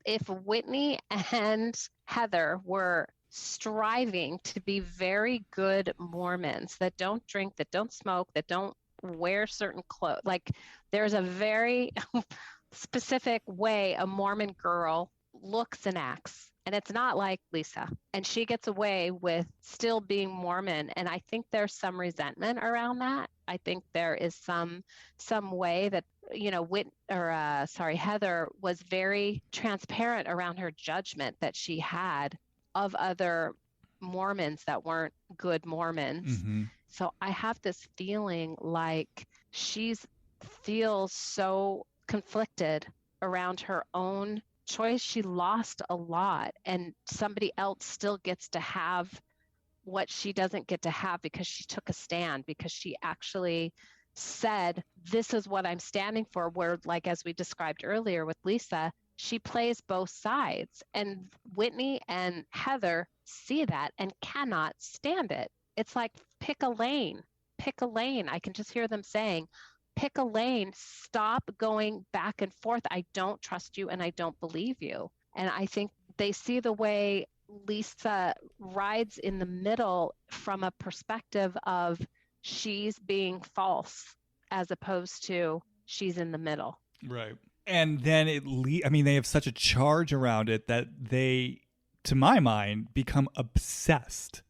If Whitney and Heather were striving to be very good Mormons that don't drink, that don't smoke, that don't wear certain clothes, like there's a very specific way a Mormon girl looks and acts. And it's not like Lisa. And she gets away with still being Mormon. And I think there's some resentment around that. I think there is some way that, Heather was very transparent around her judgment that she had of other Mormons that weren't good Mormons. Mm-hmm. So I have this feeling like she feels so conflicted around her own choice. She lost a lot, and somebody else still gets to have what she doesn't get to have because she took a stand, because she actually said, this is what I'm standing for, where, like, as we described earlier with Lisa, she plays both sides. And Whitney and Heather see that and cannot stand it. It's like, pick a lane. I can just hear them saying, pick a lane, stop going back and forth. I don't trust you and I don't believe you. And I think they see the way Lisa rides in the middle from a perspective of she's being false as opposed to she's in the middle. Right. And then they have such a charge around it that they, to my mind, become obsessed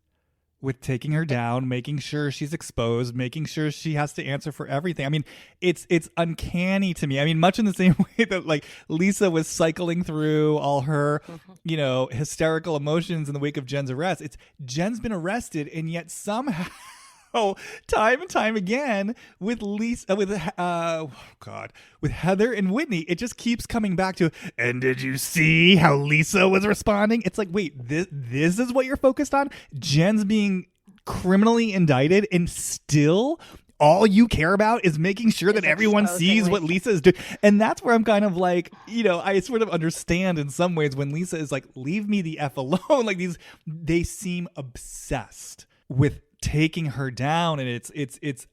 with taking her down, making sure she's exposed, making sure she has to answer for everything. I mean, it's uncanny to me. I mean, much in the same way that like Lisa was cycling through all her, hysterical emotions in the wake of Jen's arrest. It's Jen's been arrested, and yet somehow time and time again with with Heather and Whitney, it just keeps coming back to, and did you see how Lisa was responding? It's like, wait, this is what you're focused on? Jen's being criminally indicted, and still all you care about is making sure that everyone sees what Lisa is doing. And that's where I'm kind of like, I sort of understand in some ways when Lisa is like, leave me the F alone. Like they seem obsessed with taking her down, and it's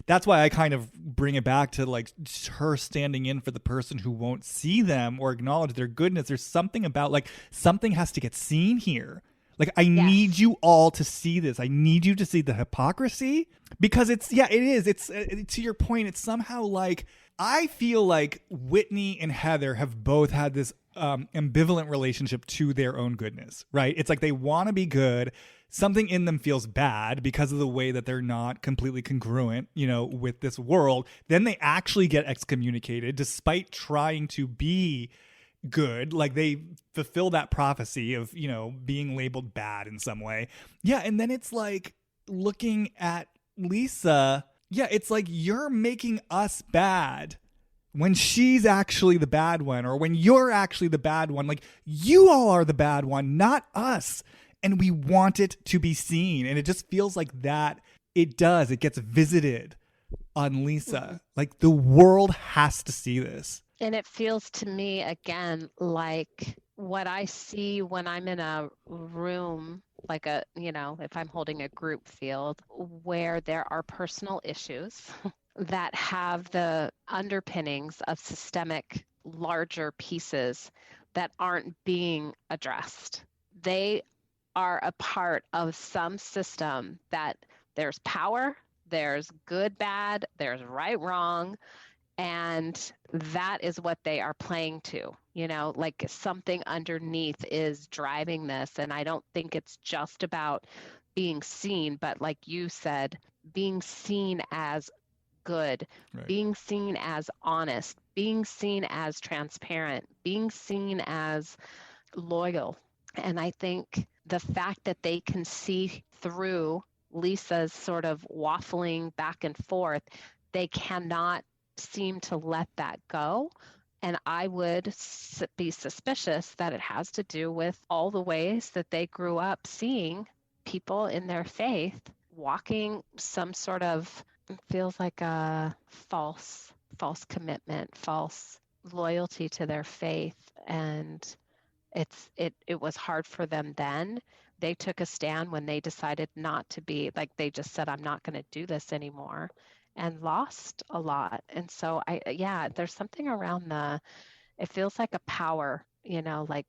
that's why I kind of bring it back to like her standing in for the person who won't see them or acknowledge their goodness. There's something about like something has to get seen here. Like I need you all to see this. I need you to see the hypocrisy, because it is. It's to your point. It's somehow like I feel like Whitney and Heather have both had this ambivalent relationship to their own goodness, right? It's like they want to be good. Something in them feels bad because of the way that they're not completely congruent, with this world. Then they actually get excommunicated despite trying to be good. Like they fulfill that prophecy of, being labeled bad in some way. Yeah. And then it's like looking at Lisa. Yeah. It's like you're making us bad when she's actually the bad one, or when you're actually the bad one. Like you all are the bad one, not us. And we want it to be seen. And it just feels like that. It gets visited on Lisa. Like the world has to see this. And it feels to me, again, like what I see when I'm in a room, like if I'm holding a group field where there are personal issues that have the underpinnings of systemic, larger pieces that aren't being addressed. They are a part of some system that there's power, there's good, bad, there's right, wrong, and that is what they are playing to, like something underneath is driving this. And I don't think it's just about being seen, but like you said, being seen as good, right, being seen as honest, being seen as transparent, being seen as loyal. And I think the fact that they can see through Lisa's sort of waffling back and forth, they cannot seem to let that go. And I would be suspicious that it has to do with all the ways that they grew up seeing people in their faith walking some sort of, it feels like a false commitment, false loyalty to their faith. And it was hard for them then. They took a stand when they decided not to be, like they just said, I'm not going to do this anymore, and lost a lot. And so there's something around it feels like a power, like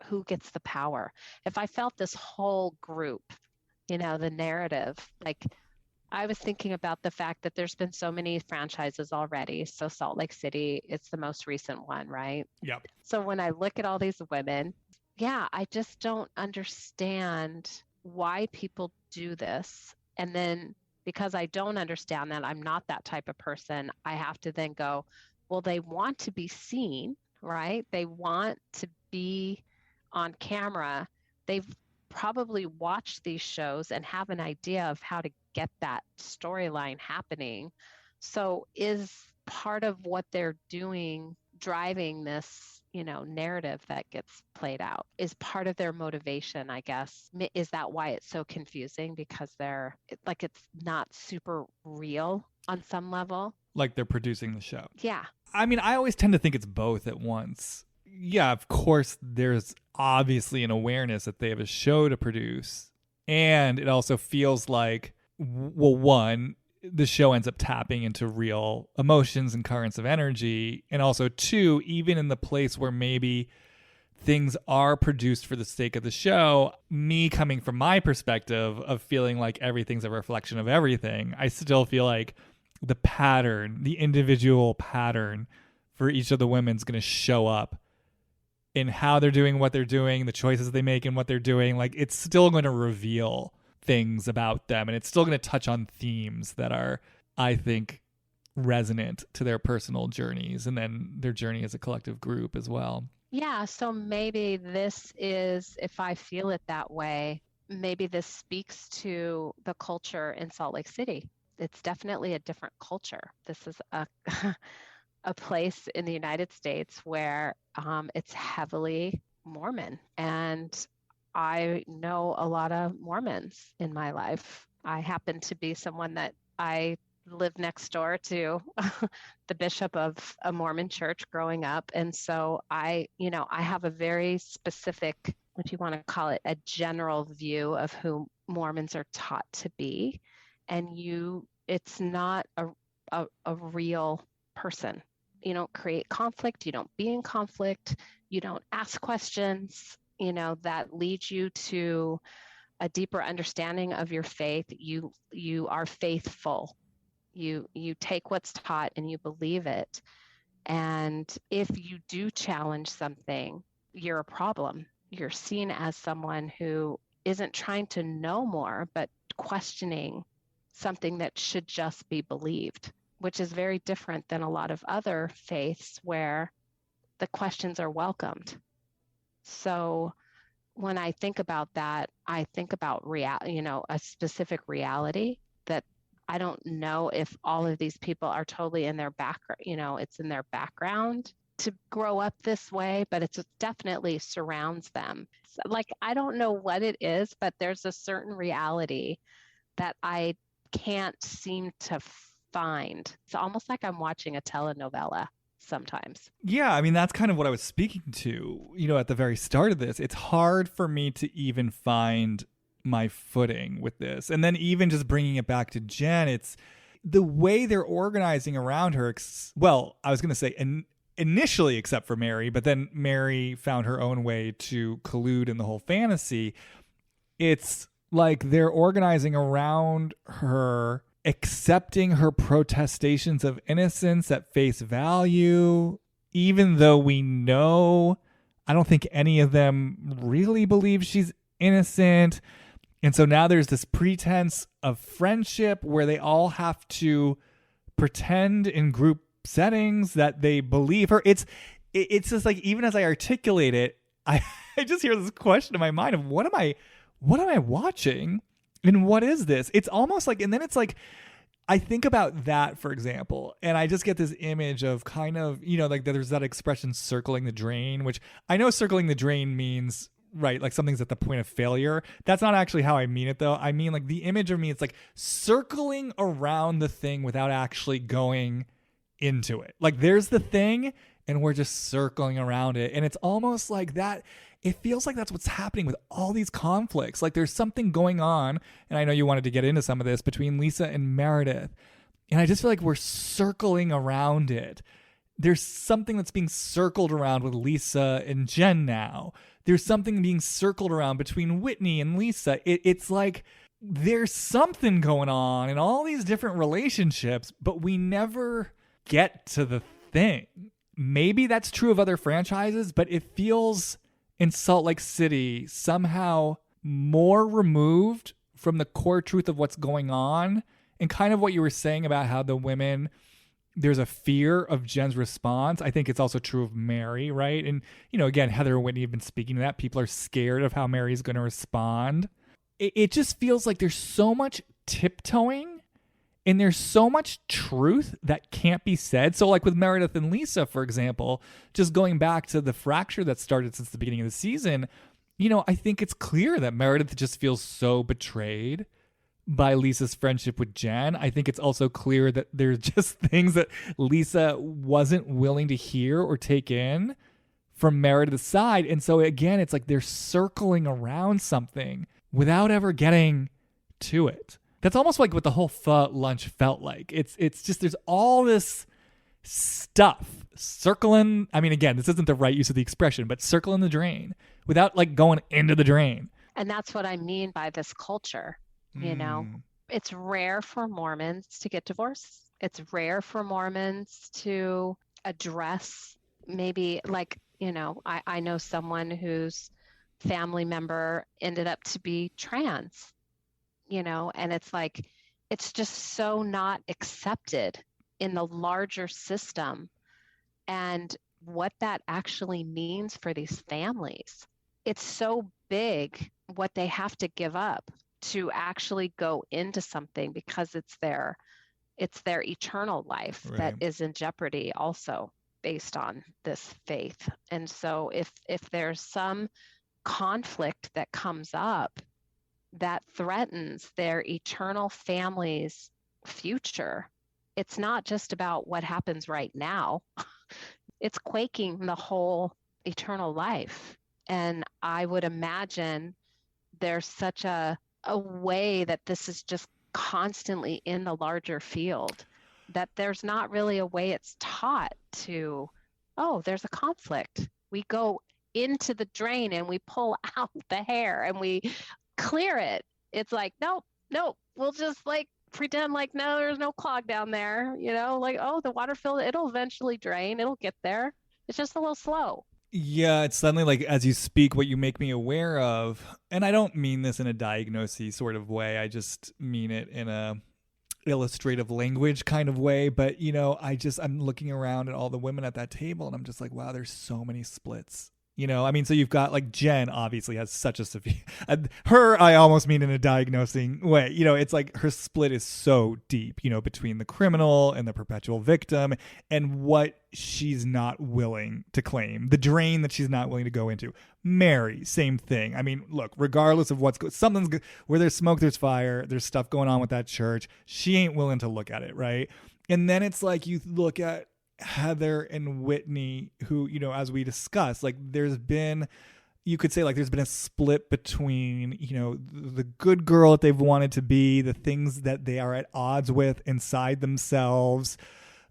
who gets the power. If I felt this whole group, the narrative, like I was thinking about the fact that there's been so many franchises already. So Salt Lake City, it's the most recent one, right? Yep. So when I look at all these women, I just don't understand why people do this. And then because I don't understand that, I'm not that type of person, I have to then go, well, they want to be seen, right? They want to be on camera. They've probably watched these shows and have an idea of how to get that storyline happening. So is part of what they're doing driving this, narrative that gets played out? Is part of their motivation, I guess? Is that why it's so confusing? Because it's not super real on some level? Like they're producing the show. Yeah. I mean, I always tend to think it's both at once. Yeah, of course, there's obviously an awareness that they have a show to produce. And it also feels like, well, one, the show ends up tapping into real emotions and currents of energy. And also, two, even in the place where maybe things are produced for the sake of the show, me coming from my perspective of feeling like everything's a reflection of everything, I still feel like the pattern, the individual pattern for each of the women's going to show up in how they're doing what they're doing, the choices they make and what they're doing. Like, it's still going to reveal things about them, and it's still going to touch on themes that are, I think, resonant to their personal journeys and then their journey as a collective group as well. Yeah, so maybe this is, if I feel it that way, maybe this speaks to the culture in Salt Lake City. It's definitely a different culture. This is a a place in the United States where it's heavily Mormon. And I know a lot of Mormons in my life. I happen to be someone that I lived next door to the bishop of a Mormon church growing up. And so I have a very specific, if you want to call it, a general view of who Mormons are taught to be. And it's not a real person. You don't create conflict. You don't be in conflict. You don't ask questions, that lead you to a deeper understanding of your faith. You are faithful. You take what's taught and you believe it. And if you do challenge something, you're a problem. You're seen as someone who isn't trying to know more, but questioning something that should just be believed, which is very different than a lot of other faiths where the questions are welcomed. So when I think about that, I think about a specific reality that I don't know if all of these people are totally in their background, it's in their background to grow up this way, but it definitely surrounds them. Like, I don't know what it is, but there's a certain reality that I can't seem to find. It's almost like I'm watching a telenovela sometimes. Yeah, I mean, that's kind of what I was speaking to, at the very start of this. It's hard for me to even find my footing with this. And then even just bringing it back to Jen, it's the way they're organizing around her. Well, I was going to say initially, except for Mary, but then Mary found her own way to collude in the whole fantasy. It's like they're organizing around her, accepting her protestations of innocence at face value, even though we know, I don't think any of them really believe she's innocent. And so now there's this pretense of friendship where they all have to pretend in group settings that they believe her. It's just like, even as I articulate it, I just hear this question in my mind of what am I watching? And what is this? It's almost like, and then it's like, I think about that, for example, and I just get this image of kind of, like there's that expression circling the drain, which I know circling the drain means, right, like something's at the point of failure. That's not actually how I mean it, though. I mean, like, the image of me, it's like circling around the thing without actually going into it. Like, there's the thing and we're just circling around it. And it's almost like that. It feels like that's what's happening with all these conflicts. Like, there's something going on, and I know you wanted to get into some of this, between Lisa and Meredith. And I just feel like we're circling around it. There's something that's being circled around with Lisa and Jen now. There's something being circled around between Whitney and Lisa. It's like there's something going on in all these different relationships, but we never get to the thing. Maybe that's true of other franchises, but it feels in Salt Lake City somehow more removed from the core truth of what's going on. And kind of what you were saying about how the women, there's a fear of Jen's response. I think it's also true of Mary, right? And, again, Heather and Whitney have been speaking to that. People are scared of how Mary's going to respond. It just feels like there's so much tiptoeing and there's so much truth that can't be said. So like with Meredith and Lisa, for example, just going back to the fracture that started since the beginning of the season, I think it's clear that Meredith just feels so betrayed by Lisa's friendship with Jen. I think it's also clear that there's just things that Lisa wasn't willing to hear or take in from Meredith's side. And so again, it's like they're circling around something without ever getting to it. That's almost like what the whole pho lunch felt like. It's just, there's all this stuff circling. I mean, again, this isn't the right use of the expression, but circling the drain without like going into the drain. And that's what I mean by this culture. It's rare for Mormons to get divorced. It's rare for Mormons to address maybe like, I know someone whose family member ended up to be trans, and it's like, it's just so not accepted in the larger system and what that actually means for these families. It's so big what they have to give up to actually go into something because it's their eternal life that is in jeopardy also based on this faith. And so if there's some conflict that comes up that threatens their eternal family's future, it's not just about what happens right now. It's quaking the whole eternal life. And I would imagine there's such a way that this is just constantly in the larger field that there's not really a way it's taught to, oh, there's a conflict. We go into the drain and we pull out the hair and we clear it. It's like, nope, we'll just like pretend like, no, there's no clog down there, like, oh, the water filled, it'll eventually drain. It'll get there. It's just a little slow. Yeah, it's suddenly like as you speak, what you make me aware of, and I don't mean this in a diagnosy sort of way. I just mean it in a illustrative language kind of way. But I'm looking around at all the women at that table, and I'm just like, wow, there's so many splits. So you've got like Jen obviously has such a severe, her, I almost mean in a diagnosing way, it's like her split is so deep, between the criminal and the perpetual victim and what she's not willing to claim, the drain that she's not willing to go into. Mary, same thing. I mean, look, regardless of something's where there's smoke, there's fire, there's stuff going on with that church. She ain't willing to look at it. Right. And then it's like, you look at Heather and Whitney, who, as we discussed, like you could say like there's been a split between, the good girl that they've wanted to be, the things that they are at odds with inside themselves,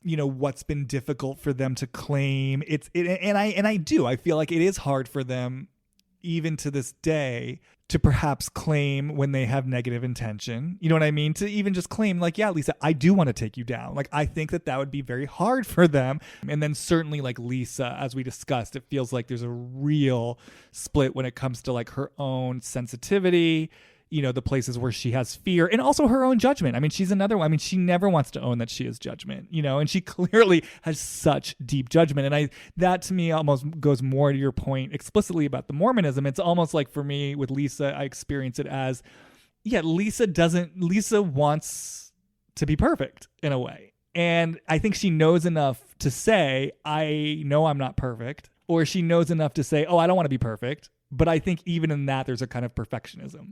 what's been difficult for them to claim. I feel like it is hard for them even to this day to perhaps claim when they have negative intention. You know what I mean? To even just claim like, yeah, Lisa, I do want to take you down. Like, I think that would be very hard for them. And then certainly like Lisa, as we discussed, it feels like there's a real split when it comes to like her own sensitivity, the places where she has fear and also her own judgment. I mean, she's another one. I mean, she never wants to own that she has judgment, and she clearly has such deep judgment. And that to me almost goes more to your point explicitly about the Mormonism. It's almost like for me with Lisa, I experience it as, yeah, Lisa wants to be perfect in a way. And I think she knows enough to say, I know I'm not perfect, or she knows enough to say, oh, I don't want to be perfect. But I think even in that, there's a kind of perfectionism.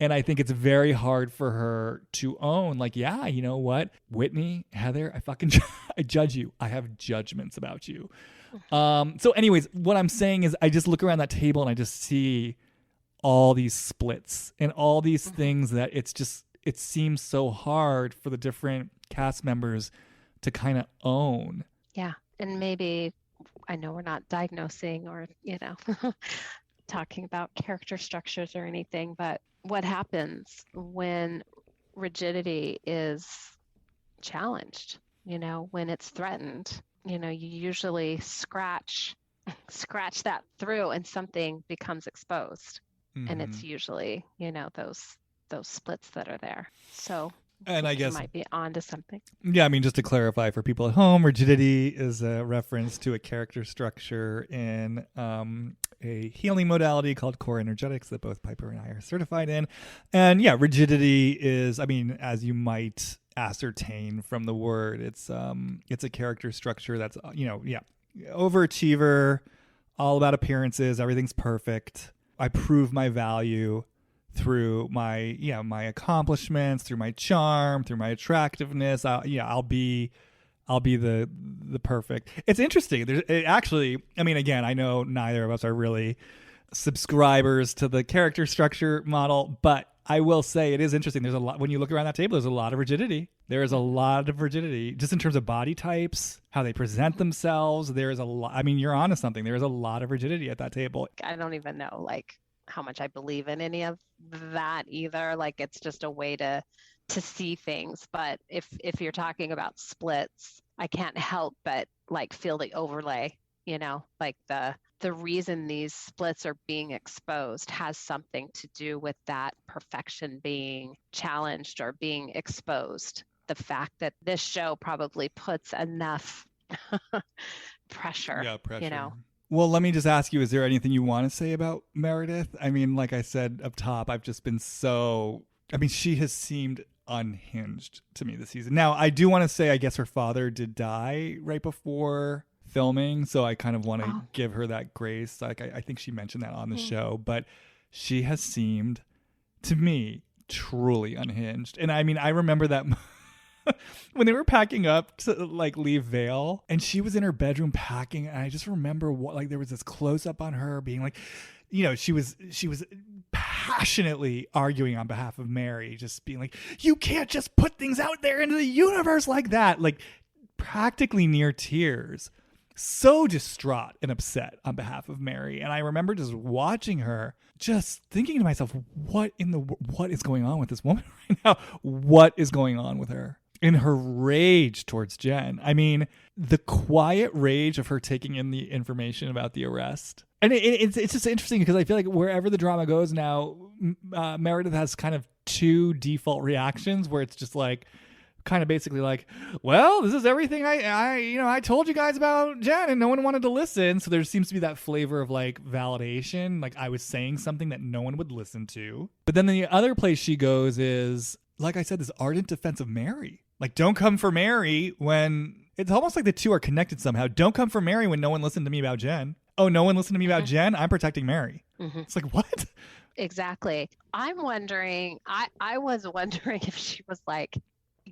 And I think it's very hard for her to own, like, yeah, you know what? Whitney, Heather, I judge you. I have judgments about you. So anyways, what I'm saying is I just look around that table and I just see all these splits and all these things that it seems so hard for the different cast members to kind of own. Yeah. And maybe, I know we're not diagnosing or, talking about character structures or anything, but what happens when rigidity is challenged, when it's threatened, you usually scratch that through and something becomes exposed. Mm-hmm. And it's usually, those splits that are there. So and I guess you might be onto something. Yeah, I mean, just to clarify for people at home, rigidity is a reference to a character structure in a healing modality called core energetics that both Piper and I are certified in. And yeah, rigidity is, I mean, as you might ascertain from the word, it's a character structure that's, overachiever, all about appearances, everything's perfect. I prove my value through my accomplishments, through my charm, through my attractiveness. I'll be the perfect. It's interesting. Again, I know neither of us are really subscribers to the character structure model, but I will say it is interesting. There's a lot, when you look around that table, there's a lot of rigidity. There is a lot of rigidity just in terms of body types, how they present themselves. There is a lot. I mean, you're onto something. There is a lot of rigidity at that table. I don't even know how much I believe in any of that either. Like, it's just a way to see things. But if you're talking about splits, I can't help but like feel the overlay, like the reason these splits are being exposed has something to do with that perfection being challenged or being exposed. The fact that this show probably puts enough pressure, Yeah, pressure. you know. Well, let me just ask you, is there anything you want to say about Meredith? I mean, like I said up top, I've just been she has seemed unhinged to me this season. Now, I do want to say, I guess her father did die right before filming, so I kind of want to give her that grace. Like, I think she mentioned that on the show, but she has seemed, to me, truly unhinged. And I mean, I remember that when they were packing up to like leave Vale, and she was in her bedroom packing, and I just remember there was this close up on her being like, she was passionately arguing on behalf of Mary, just being like, you can't just put things out there into the universe like that, like practically near tears, so distraught and upset on behalf of Mary. And I remember just watching her, just thinking to myself, what is going on with this woman right now? What is going on with her? In her rage towards Jen. I mean, the quiet rage of her taking in the information about the arrest. And it's just interesting because I feel like wherever the drama goes now, Meredith has kind of two default reactions where it's just like, kind of basically like, well, this is everything I told you guys about Jen and no one wanted to listen. So there seems to be that flavor of like validation. Like I was saying something that no one would listen to. But then the other place she goes is, like I said, this ardent defense of Mary. Like, don't come for Mary when it's almost like the two are connected somehow. Don't come for Mary when no one listened to me about Jen. Oh, no one listened to me about Jen? I'm protecting Mary. It's like, what? Exactly. I'm wondering, I was wondering if she was like,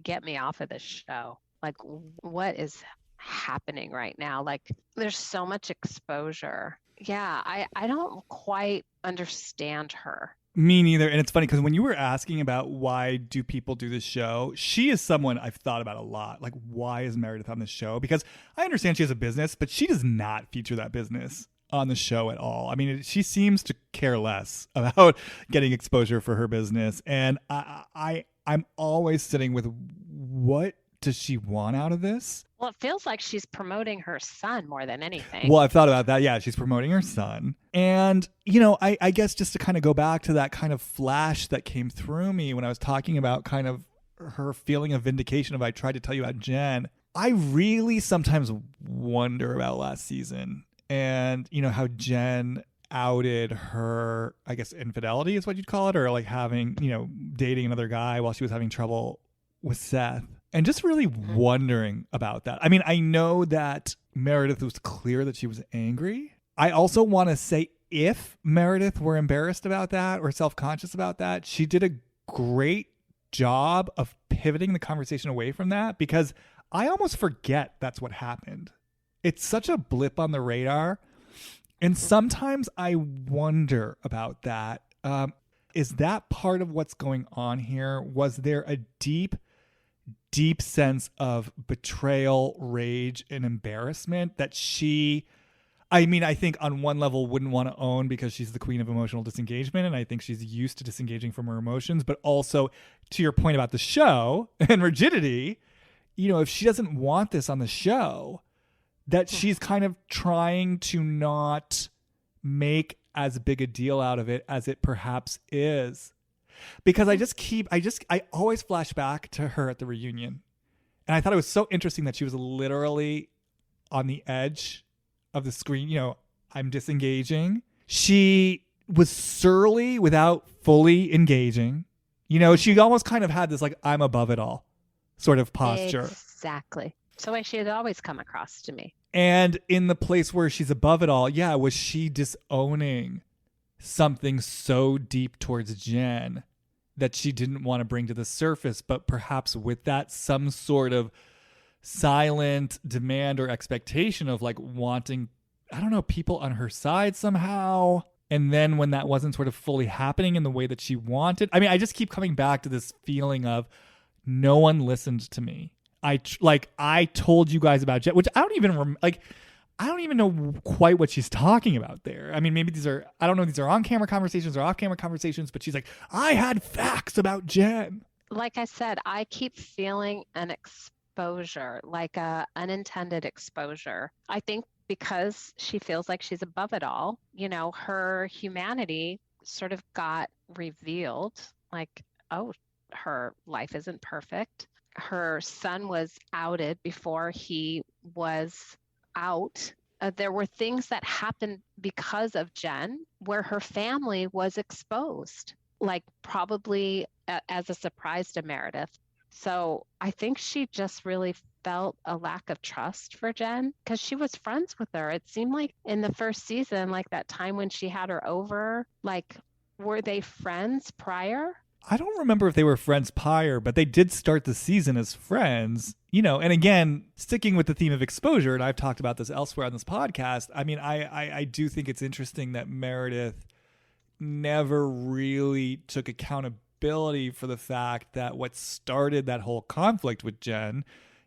get me off of this show. Like, what is happening right now? Like, there's so much exposure. Yeah, I don't quite understand her. Me neither. And it's funny because when you were asking about why do people do this show, she is someone I've thought about a lot. Like, why is Meredith on this show? Because I understand she has a business, but she does not feature that business on the show at all. I mean, she seems to care less about getting exposure for her business. And I'm always sitting with, what does she want out of this? Well, it feels like she's promoting her son more than anything. Well, I've thought about that. Yeah, she's promoting her son. And, I guess just to kind of go back to that kind of flash that came through me when I was talking about kind of her feeling of vindication of I tried to tell you about Jen, I really sometimes wonder about last season and, how Jen outed her, I guess, infidelity is what you'd call it, or like having, dating another guy while she was having trouble with Seth. And just really wondering about that. I mean, I know that Meredith was clear that she was angry. I also want to say, if Meredith were embarrassed about that or self-conscious about that, she did a great job of pivoting the conversation away from that, because I almost forget that's what happened. It's such a blip on the radar. And sometimes I wonder about that. Is that part of what's going on here? Was there a deep sense of betrayal, rage, and embarrassment that I think on one level wouldn't want to own because she's the queen of emotional disengagement, and I think she's used to disengaging from her emotions, but also to your point about the show and rigidity, if she doesn't want this on the show, that she's kind of trying to not make as big a deal out of it as it perhaps is. Because I always flash back to her at the reunion. And I thought it was so interesting that she was literally on the edge of the screen. I'm disengaging. She was surly without fully engaging. She almost kind of had this like, I'm above it all sort of posture. Exactly. So like she had always come across to me. And in the place where she's above it all, was she disowning something so deep towards Jen that she didn't want to bring to the surface, but perhaps with that some sort of silent demand or expectation of like wanting, I don't know, people on her side somehow. And then when that wasn't sort of fully happening in the way that she wanted, I mean, I just keep coming back to this feeling of no one listened to me. I told you guys about Jen, which I don't even know quite what she's talking about there. I mean, maybe these are on-camera conversations or off-camera conversations, but she's like, I had facts about Jen. Like I said, I keep feeling an exposure, like a unintended exposure. I think because she feels like she's above it all, her humanity sort of got revealed, like, oh, her life isn't perfect. Her son was outed before he was out. There were things that happened because of Jen where her family was exposed, like probably as a surprise to Meredith. So I think she just really felt a lack of trust for Jen because she was friends with her. It seemed like in the first season, like that time when she had her over, like, were they friends prior? I don't remember if they were friends prior, but they did start the season as friends, and again, sticking with the theme of exposure, and I've talked about this elsewhere on this podcast. I mean, I do think it's interesting that Meredith never really took accountability for the fact that what started that whole conflict with Jen,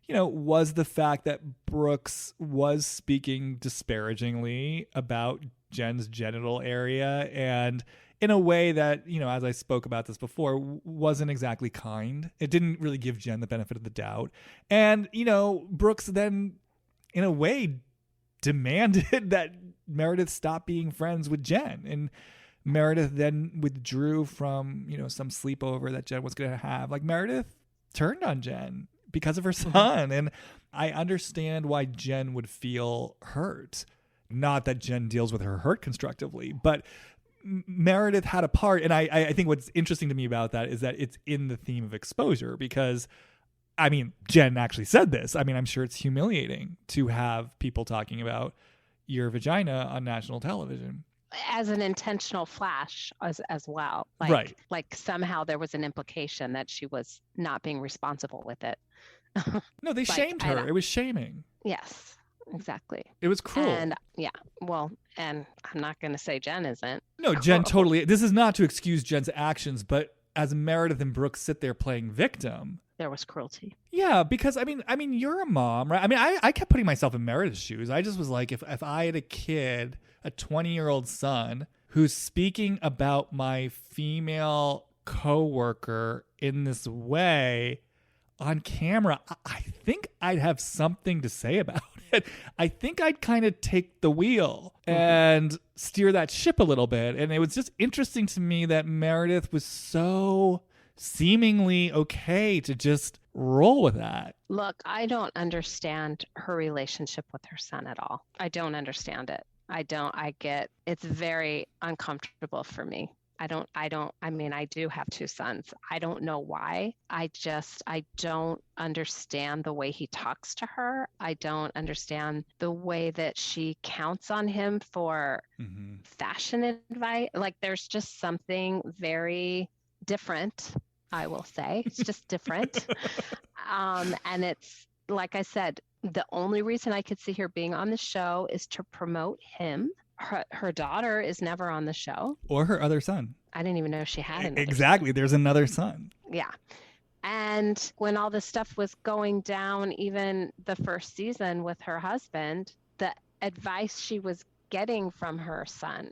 was the fact that Brooks was speaking disparagingly about Jen's genital area, and in a way that, as I spoke about this before, wasn't exactly kind. It didn't really give Jen the benefit of the doubt. And, Brooks then, in a way, demanded that Meredith stop being friends with Jen. And Meredith then withdrew from, some sleepover that Jen was going to have. Like, Meredith turned on Jen because of her son. And I understand why Jen would feel hurt. Not that Jen deals with her hurt constructively, but Meredith had a part, and I think what's interesting to me about that is that it's in the theme of exposure because, I mean, Jen actually said this. I mean, I'm sure it's humiliating to have people talking about your vagina on national television. As an intentional flash as well. Like, right. Like somehow there was an implication that she was not being responsible with it. No, they shamed her. It was shaming. Yes. Exactly. It was cruel. And and I'm not going to say Jen isn't. No, Jen totally. This is not to excuse Jen's actions, but as Meredith and Brooks sit there playing victim, there was cruelty. Yeah, because I mean, you're a mom, right? I mean, I kept putting myself in Meredith's shoes. I just was like, if I had a kid, a 20-year-old son who's speaking about my female coworker in this way on camera, I think I'd have something to say about it. I think I'd kind of take the wheel and steer that ship a little bit. And it was just interesting to me that Meredith was so seemingly okay to just roll with that. Look, I don't understand her relationship with her son at all. I don't understand it. It's very uncomfortable for me. I do have two sons. I don't know why. I don't understand the way he talks to her. I don't understand the way that she counts on him for fashion advice. Like, there's just something very different, I will say. It's just different. And it's, like I said, the only reason I could see her being on the show is to promote him. Her daughter is never on the show. Or her other son. I didn't even know she had another Exactly. son. There's another son. Yeah. And when all this stuff was going down, even the first season with her husband, the advice she was getting from her son,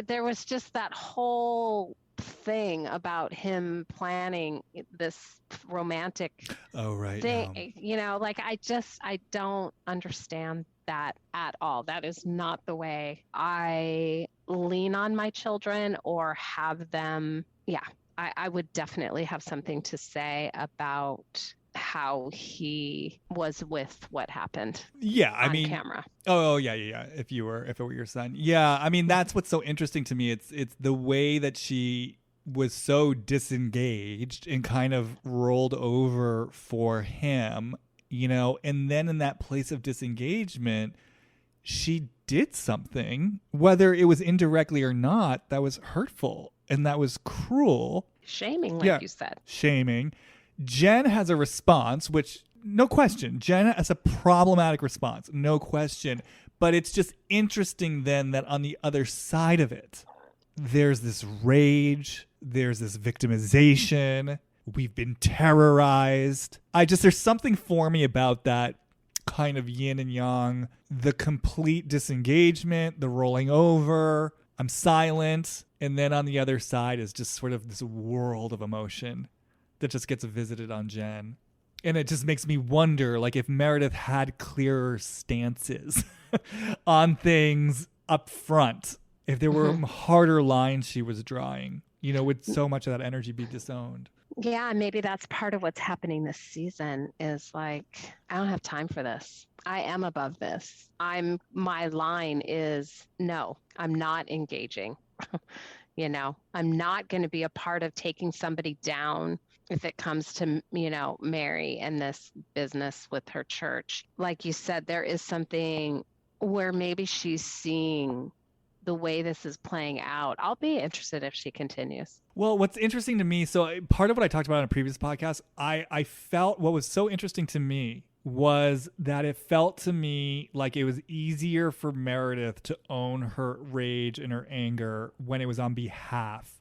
there was just that whole thing about him planning this romantic thing. Like, I don't understand that at all. That is not the way I lean on my children or have them. Yeah, I would definitely have something to say about how he was with what happened. Yeah, on camera. Oh yeah. If it were your son. Yeah, I mean, that's what's so interesting to me. It's the way that she was so disengaged and kind of rolled over for him, and then in that place of disengagement, she did something, whether it was indirectly or not, that was hurtful and that was cruel. Shaming, like you said. Shaming. Jen has a response, which, no question, Jen has a problematic response, no question. But it's just interesting then that on the other side of it, there's this rage, there's this victimization, we've been terrorized. There's something for me about that kind of yin and yang, the complete disengagement, the rolling over, I'm silent, and then on the other side is just sort of this world of emotion that just gets visited on Jen. And it just makes me wonder, like, if Meredith had clearer stances on things up front, if there were harder lines she was drawing, you know, would so much of that energy be disowned? Yeah, maybe that's part of what's happening this season is like, I don't have time for this. I am above this. My line is, no, I'm not engaging. You know, I'm not going to be a part of taking somebody down if it comes to, you know, Mary and this business with her church. Like you said, there is something where maybe she's seeing the way this is playing out. I'll be interested if she continues. Well, what's interesting to me, so part of what I talked about on a previous podcast, I felt what was so interesting to me was that it felt to me like it was easier for Meredith to own her rage and her anger when it was on behalf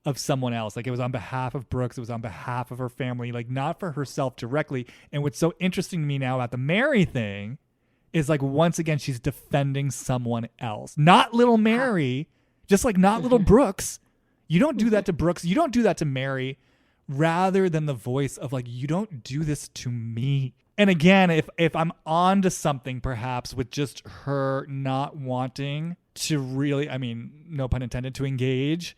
of someone else. Like it was on behalf of Brooks, it was on behalf of her family, like not for herself directly. And what's so interesting to me now about the Mary thing is like, once again, she's defending someone else. Not little Mary, just like not little Brooks. You don't do that to Brooks. You don't do that to Mary, rather than the voice of like, you don't do this to me. And again, if I'm on to something perhaps with just her not wanting to really, I mean, no pun intended, to engage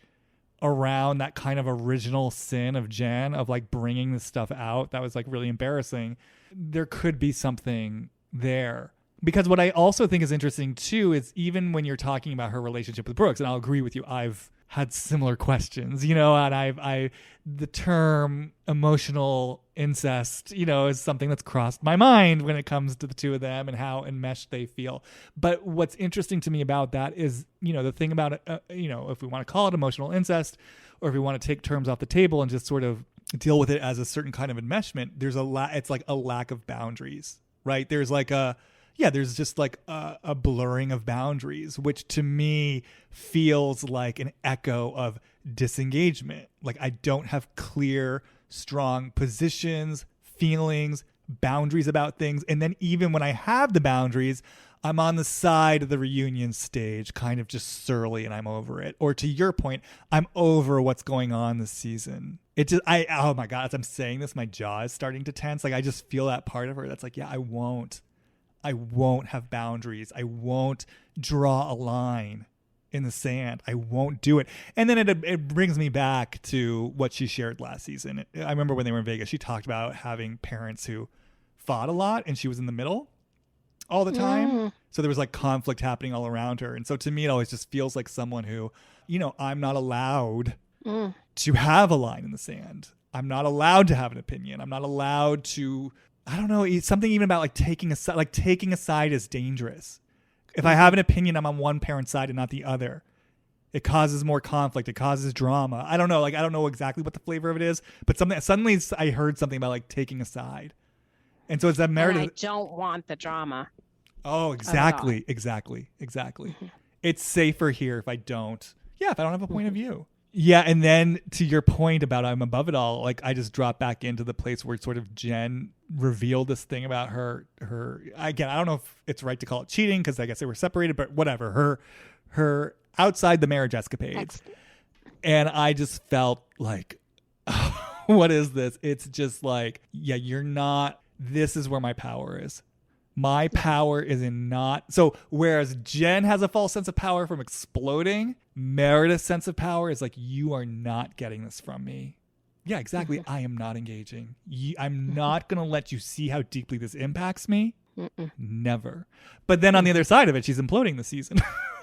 around that kind of original sin of Jen, of like bringing this stuff out that was like really embarrassing, there could be something there. Because what I also think is interesting too is even when you're talking about her relationship with Brooks, and I'll agree with you, I've had similar questions, you know, and the term emotional incest, you know, is something that's crossed my mind when it comes to the two of them and how enmeshed they feel. But what's interesting to me about that is, you know, the thing about it, you know, if we want to call it emotional incest, or if we want to take terms off the table and just sort of deal with it as a certain kind of enmeshment, it's like a lack of boundaries, right? There's like there's just like a blurring of boundaries, which to me feels like an echo of disengagement. Like I don't have clear, strong positions, feelings, boundaries about things. And then even when I have the boundaries, I'm on the side of the reunion stage, kind of just surly, and I'm over it. Or to your point, I'm over what's going on this season. Oh my God, as I'm saying this, my jaw is starting to tense. Like I just feel that part of her that's like, yeah, I won't have boundaries. I won't draw a line in the sand. I won't do it. And then it brings me back to what she shared last season. I remember when they were in Vegas, she talked about having parents who fought a lot and she was in the middle all the time. So there was like conflict happening all around her. And so to me, it always just feels like someone who, you know, I'm not allowed to have a line in the sand. I'm not allowed to have an opinion. I'm not allowed to, I don't know, something even about like taking a side is dangerous. If I have an opinion, I'm on one parent's side and not the other. It causes more conflict. It causes drama. I don't know. Like, I don't know exactly what the flavor of it is, but suddenly I heard something about like taking a side. And so it's that Meredith. And I don't want the drama. Oh, exactly. It's safer here if I don't have a point of view. Yeah, and then to your point about I'm above it all, like I just dropped back into the place where sort of Jen revealed this thing about her again, I don't know if it's right to call it cheating because I guess they were separated, but whatever, her outside the marriage escapades. And I just felt like, what is this? It's just like, yeah, this is where my power is. My power is in not. So whereas Jen has a false sense of power from exploding, Meredith's sense of power is like, you are not getting this from me. Yeah, exactly. I am not engaging. I'm not going to let you see how deeply this impacts me. Never. But then on the other side of it, she's imploding the season.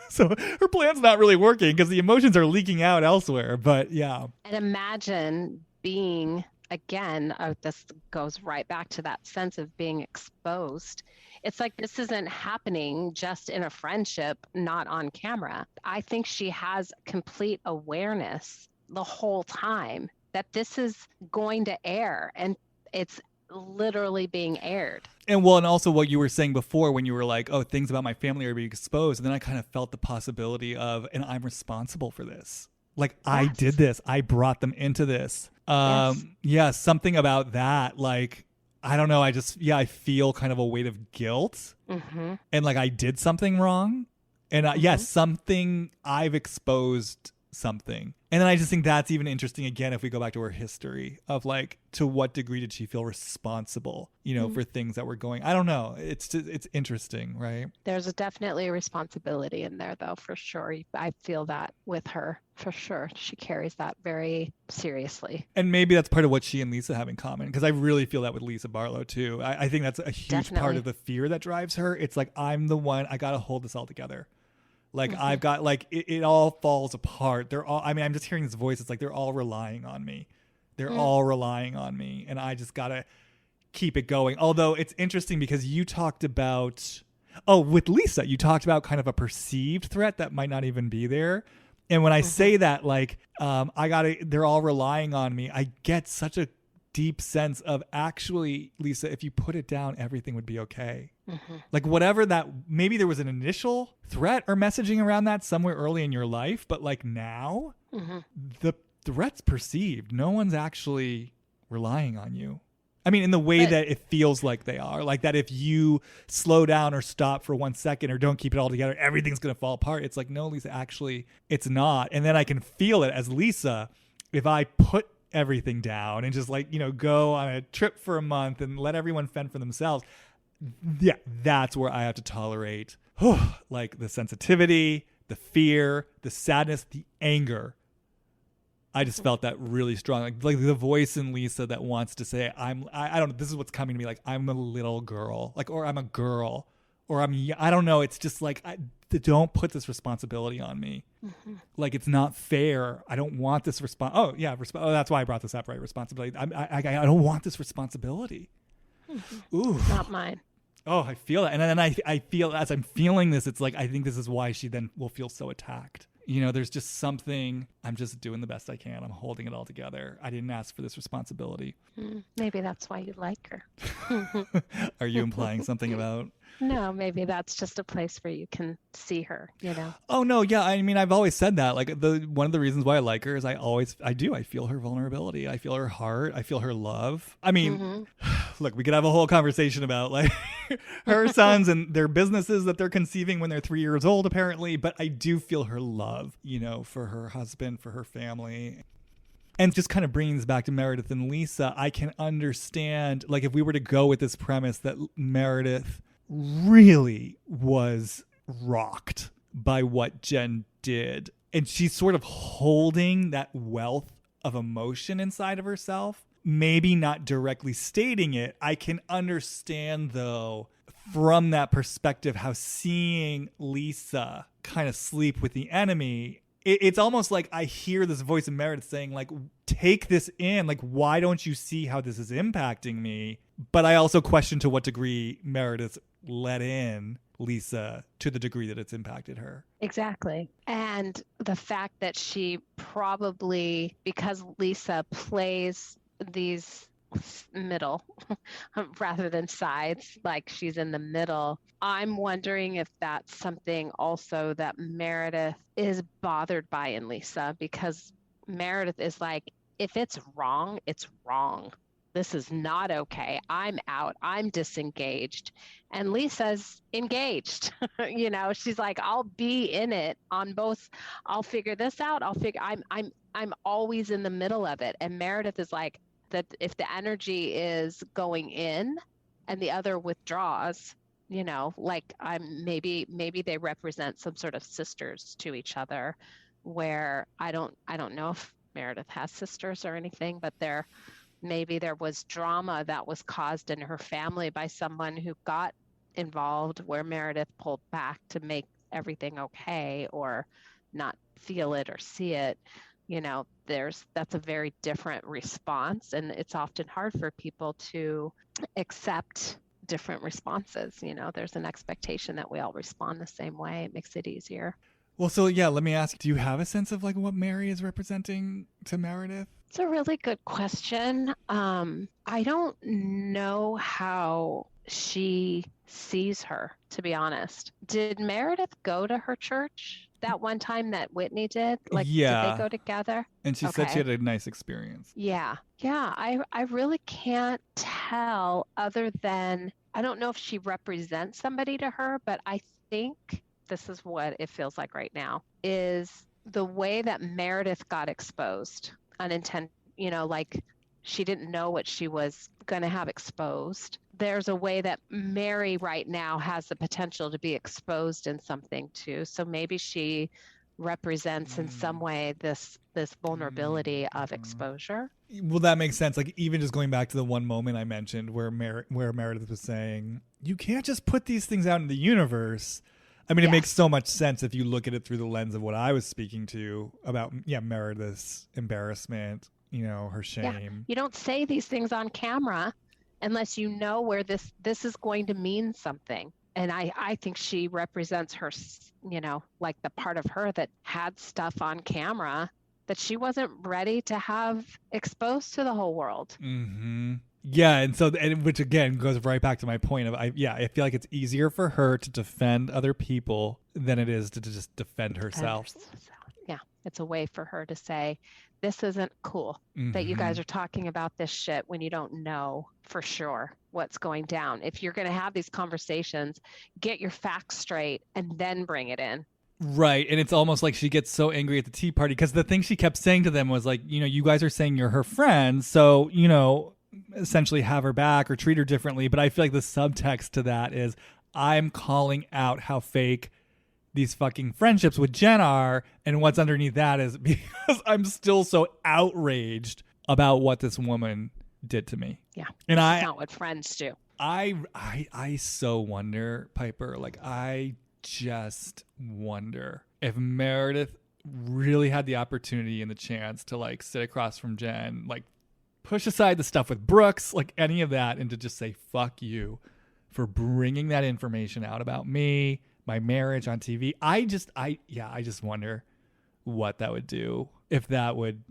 So her plan's not really working because the emotions are leaking out elsewhere. But yeah. And imagine being, again, this goes right back to that sense of being exposed. It's like this isn't happening just in a friendship, not on camera. I think she has complete awareness the whole time that this is going to air, and it's literally being aired. And also what you were saying before when you were like, oh, things about my family are being exposed. And then I kind of felt the possibility of, and I'm responsible for this. Like, yes. I did this. I brought them into this. Yeah, something about that. Like, I don't know. I feel kind of a weight of guilt. And like I did something wrong. And yes, something I've exposed something. And then I just think that's even interesting again if we go back to her history of like to what degree did she feel responsible, for things that were going. I don't know. It's interesting, right? There's definitely a responsibility in there though, for sure. I feel that with her for sure. She carries that very seriously. And maybe that's part of what she and Lisa have in common, because I really feel that with Lisa Barlow too. I think that's a huge part of the fear that drives her. It's like, I'm the one, I got to hold this all together. Like I've got like it all falls apart. I'm just hearing this voice. It's like they're all relying on me. They're all relying on me. And I just got to keep it going. Although it's interesting because you talked about, with Lisa, you talked about kind of a perceived threat that might not even be there. And when I say that, like, they're all relying on me, I get such a deep sense of actually, Lisa, if you put it down, everything would be okay. Like whatever that, maybe there was an initial threat or messaging around that somewhere early in your life, but like now the threat's perceived. No one's actually relying on you. I mean, in the way that it feels like they are, like that if you slow down or stop for 1 second or don't keep it all together, everything's going to fall apart. It's like, no, Lisa, actually it's not. And then I can feel it as Lisa, if I put everything down and just like, go on a trip for a month and let everyone fend for themselves. Yeah, that's where I have to tolerate like the sensitivity, the fear, the sadness, the anger. I just felt that really strong. Like the voice in Lisa that wants to say, I don't know, this is what's coming to me. Like, I'm a little girl, like, or I'm a girl, or I don't know. It's just like, don't put this responsibility on me. Like, it's not fair. I don't want this that's why I brought this up, right? Responsibility. I don't want this responsibility. Ooh, not mine. Oh, I feel that. And then I feel, as I'm feeling this, it's like, I think this is why she then will feel so attacked. There's just something, I'm just doing the best I can. I'm holding it all together. I didn't ask for this responsibility. Maybe that's why you like her. Are you implying something about? No, maybe that's just a place where you can see her, Oh, no. Yeah. I mean, I've always said that. Like one of the reasons why I like her is I feel her vulnerability. I feel her heart. I feel her love. I mean, look, we could have a whole conversation about like her sons and their businesses that they're conceiving when they're 3 years old, apparently. But I do feel her love, for her husband, for her family. And just kind of bringing this back to Meredith and Lisa, I can understand, like, if we were to go with this premise that Meredith really was rocked by what Jen did, and she's sort of holding that wealth of emotion inside of herself, maybe not directly stating it. I can understand, though, from that perspective, how seeing Lisa kind of sleep with the enemy, it's almost like I hear this voice of Meredith saying, like, take this in. Like, why don't you see how this is impacting me? But I also question to what degree Meredith let in Lisa to the degree that it's impacted her. Exactly. And the fact that she probably, because Lisa plays these middle rather than sides, like she's in the middle, I'm wondering if that's something also that Meredith is bothered by in Lisa, because Meredith is like, if it's wrong, it's wrong. This is not okay. I'm out. I'm disengaged. And Lisa's engaged. She's like, I'll be in it on both. I'll figure this out. I'm always in the middle of it. And Meredith is like, that if the energy is going in and the other withdraws, like maybe they represent some sort of sisters to each other, where I don't know if Meredith has sisters or anything, but maybe there was drama that was caused in her family by someone who got involved, where Meredith pulled back to make everything okay, or not feel it or see it. That's a very different response, and it's often hard for people to accept different responses. There's an expectation that we all respond the same way. It makes it easier. Well, so yeah, let me ask, do you have a sense of like what Mary is representing to Meredith? It's a really good question. I don't know how she sees her, to be honest. Did Meredith go to her church that one time that Whitney did? Like, yeah. Did they go together? And she said she had a nice experience. Yeah. I really can't tell, other than, I don't know if she represents somebody to her, but I think this is what it feels like right now, is the way that Meredith got exposed, unintended, like she didn't know what she was going to have exposed. There's a way that Mary right now has the potential to be exposed in something too. So maybe she represents in some way this vulnerability of exposure. Well, that makes sense. Like, even just going back to the one moment I mentioned where Meredith was saying, you can't just put these things out in the universe. I mean, It makes so much sense if you look at it through the lens of what I was speaking to about, Meredith's embarrassment, her shame. Yeah. You don't say these things on camera unless you know where this is going to mean something. And I think she represents her, like the part of her that had stuff on camera that she wasn't ready to have exposed to the whole world. Mm-hmm. Yeah, and which again goes right back to my point of I feel like it's easier for her to defend other people than it is to just defend herself. Yeah, it's a way for her to say, this isn't cool that you guys are talking about this shit when you don't know for sure what's going down. If you're going to have these conversations, get your facts straight and then bring it in. Right. And it's almost like she gets so angry at the tea party because the thing she kept saying to them was like, you guys are saying you're her friends. So, essentially have her back or treat her differently. But I feel like the subtext to that is I'm calling out how fake these fucking friendships with Jen are. And what's underneath that is because I'm still so outraged about what this woman did to me. Yeah. And that's not what friends do. I so wonder, Piper, like I just wonder if Meredith really had the opportunity and the chance to like sit across from Jen, like push aside the stuff with Brooks, like any of that, and to just say, fuck you for bringing that information out about me, my marriage on TV. I just wonder what that would do, if that would,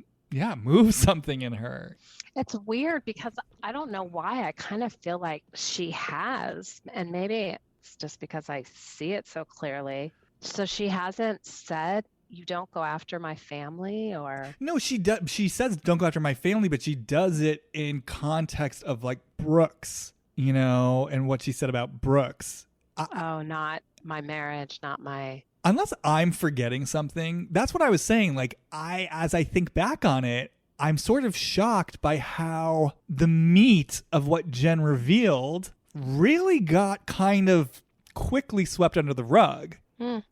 move something in her. It's weird because I don't know why. I kind of feel like she has, and maybe it's just because I see it so clearly. So she hasn't said, you don't go after my family, or no, she does. She says don't go after my family, but she does it in context of like Brooks, and what she said about Brooks. Not my marriage, not my. Unless I'm forgetting something, that's what I was saying. Like as I think back on it, I'm sort of shocked by how the meat of what Jen revealed really got kind of quickly swept under the rug.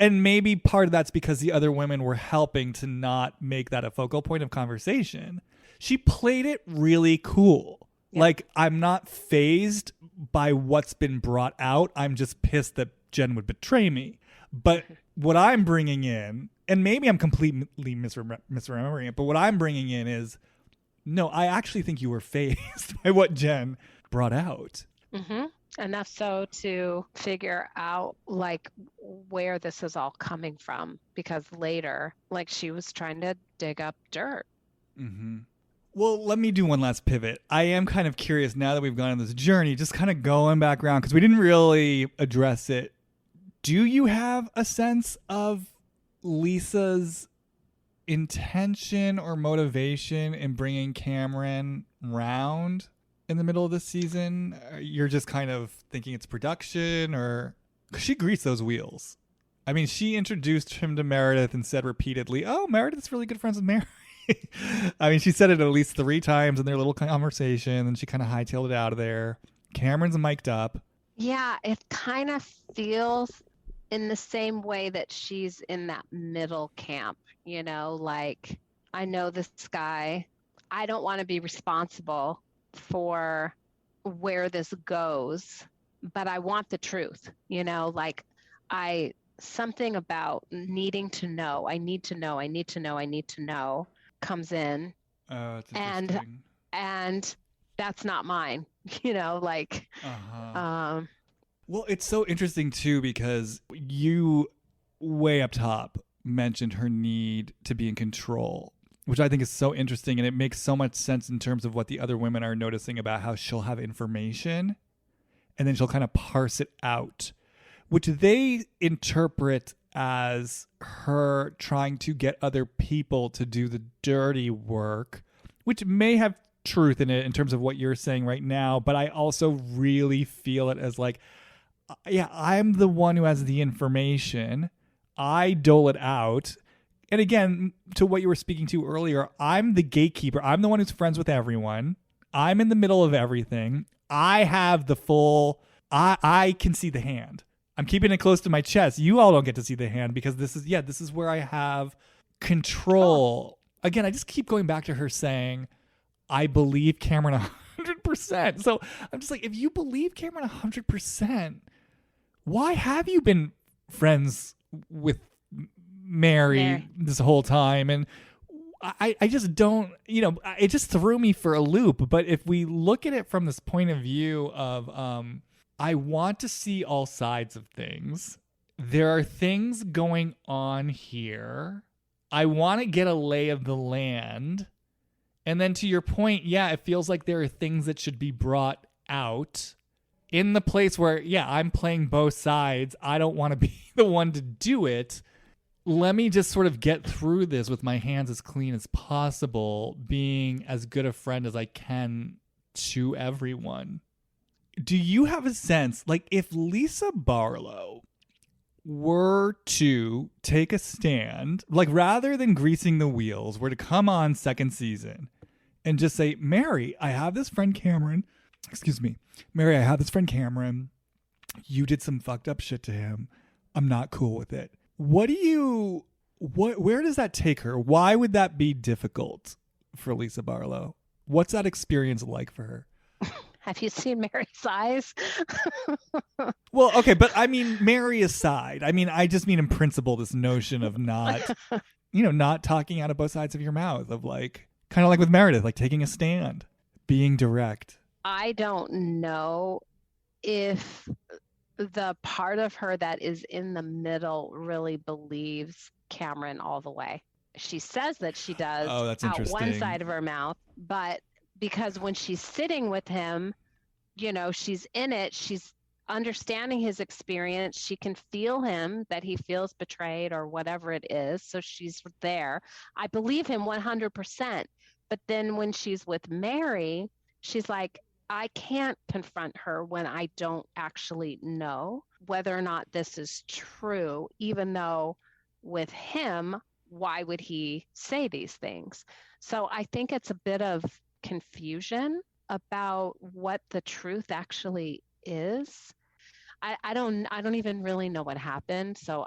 And maybe part of that's because the other women were helping to not make that a focal point of conversation. She played it really cool. Yeah. Like, I'm not fazed by what's been brought out. I'm just pissed that Jen would betray me. But what I'm bringing in, and maybe I'm completely misremembering it, but what I'm bringing in is, no, I actually think you were fazed by what Jen brought out. Mm-hmm. Enough so to figure out like where this is all coming from, because later, like, she was trying to dig up dirt. Mm-hmm. Well, let me do one last pivot. I am kind of curious now that we've gone on this journey, just kind of going back around because we didn't really address it. Do you have a sense of Lisa's intention or motivation in bringing Cameron round in the middle of this season? You're just kind of thinking it's production, or cause she greased those wheels. I mean, she introduced him to Meredith and said repeatedly, oh, Meredith's really good friends with Mary. I mean, she said it at least 3 times in their little conversation, and she kind of hightailed it out of there. Cameron's mic'd up. Yeah, it kind of feels in the same way that she's in that middle camp, like, I know this guy. I don't want to be responsible for where this goes, but I want the truth, like something about needing to know. I need to know comes in. Oh, that's interesting. And that's not mine, like, well, it's so interesting too, because you way up top mentioned her need to be in control, which I think is so interesting. And it makes so much sense in terms of what the other women are noticing about how she'll have information and then she'll kind of parse it out, which they interpret as her trying to get other people to do the dirty work, which may have truth in it in terms of what you're saying right now. But I also really feel it as like, I'm the one who has the information. I dole it out. and again, to what you were speaking to earlier, I'm the gatekeeper. I'm the one who's friends with everyone. I'm in the middle of everything. I have the full, I can see the hand. I'm keeping it close to my chest. You all don't get to see the hand because this is where I have control. Again, I just keep going back to her saying, I believe Cameron 100%. So I'm just like, if you believe Cameron 100%, why have you been friends with Mary this whole time? And I just don't, it just threw me for a loop. But if we look at it from this point of view of, I want to see all sides of things. There are things going on here. I want to get a lay of the land. And then to your point, yeah, it feels like there are things that should be brought out in the place where, yeah, I'm playing both sides. I don't want to be the one to do it. Let me just sort of get through this with my hands as clean as possible, being as good a friend as I can to everyone. Do you have a sense, like if Lisa Barlow were to take a stand, like rather than greasing the wheels, were to come on second season and just say, Mary, I have this friend Cameron. Mary, I have this friend Cameron. You did some fucked up shit to him. I'm not cool with it. Where does that take her? Why would that be difficult for Lisa Barlow? What's that experience like for her? Have you seen Mary's eyes? Well, okay, but I mean, Mary aside, I just mean in principle, this notion of not talking out of both sides of your mouth, of like, kind of like with Meredith, like taking a stand, being direct. I don't know if the part of her that is in the middle really believes Cameron all the way. She says that she does out one side of her mouth, but because when she's sitting with him, she's in it, she's understanding his experience, she can feel him, that he feels betrayed or whatever it is. So she's there. I believe him 100%. But then when she's with Mary, she's like, I can't confront her when I don't actually know whether or not this is true, even though with him, why would he say these things? So I think it's a bit of confusion about what the truth actually is. I don't even really know what happened. So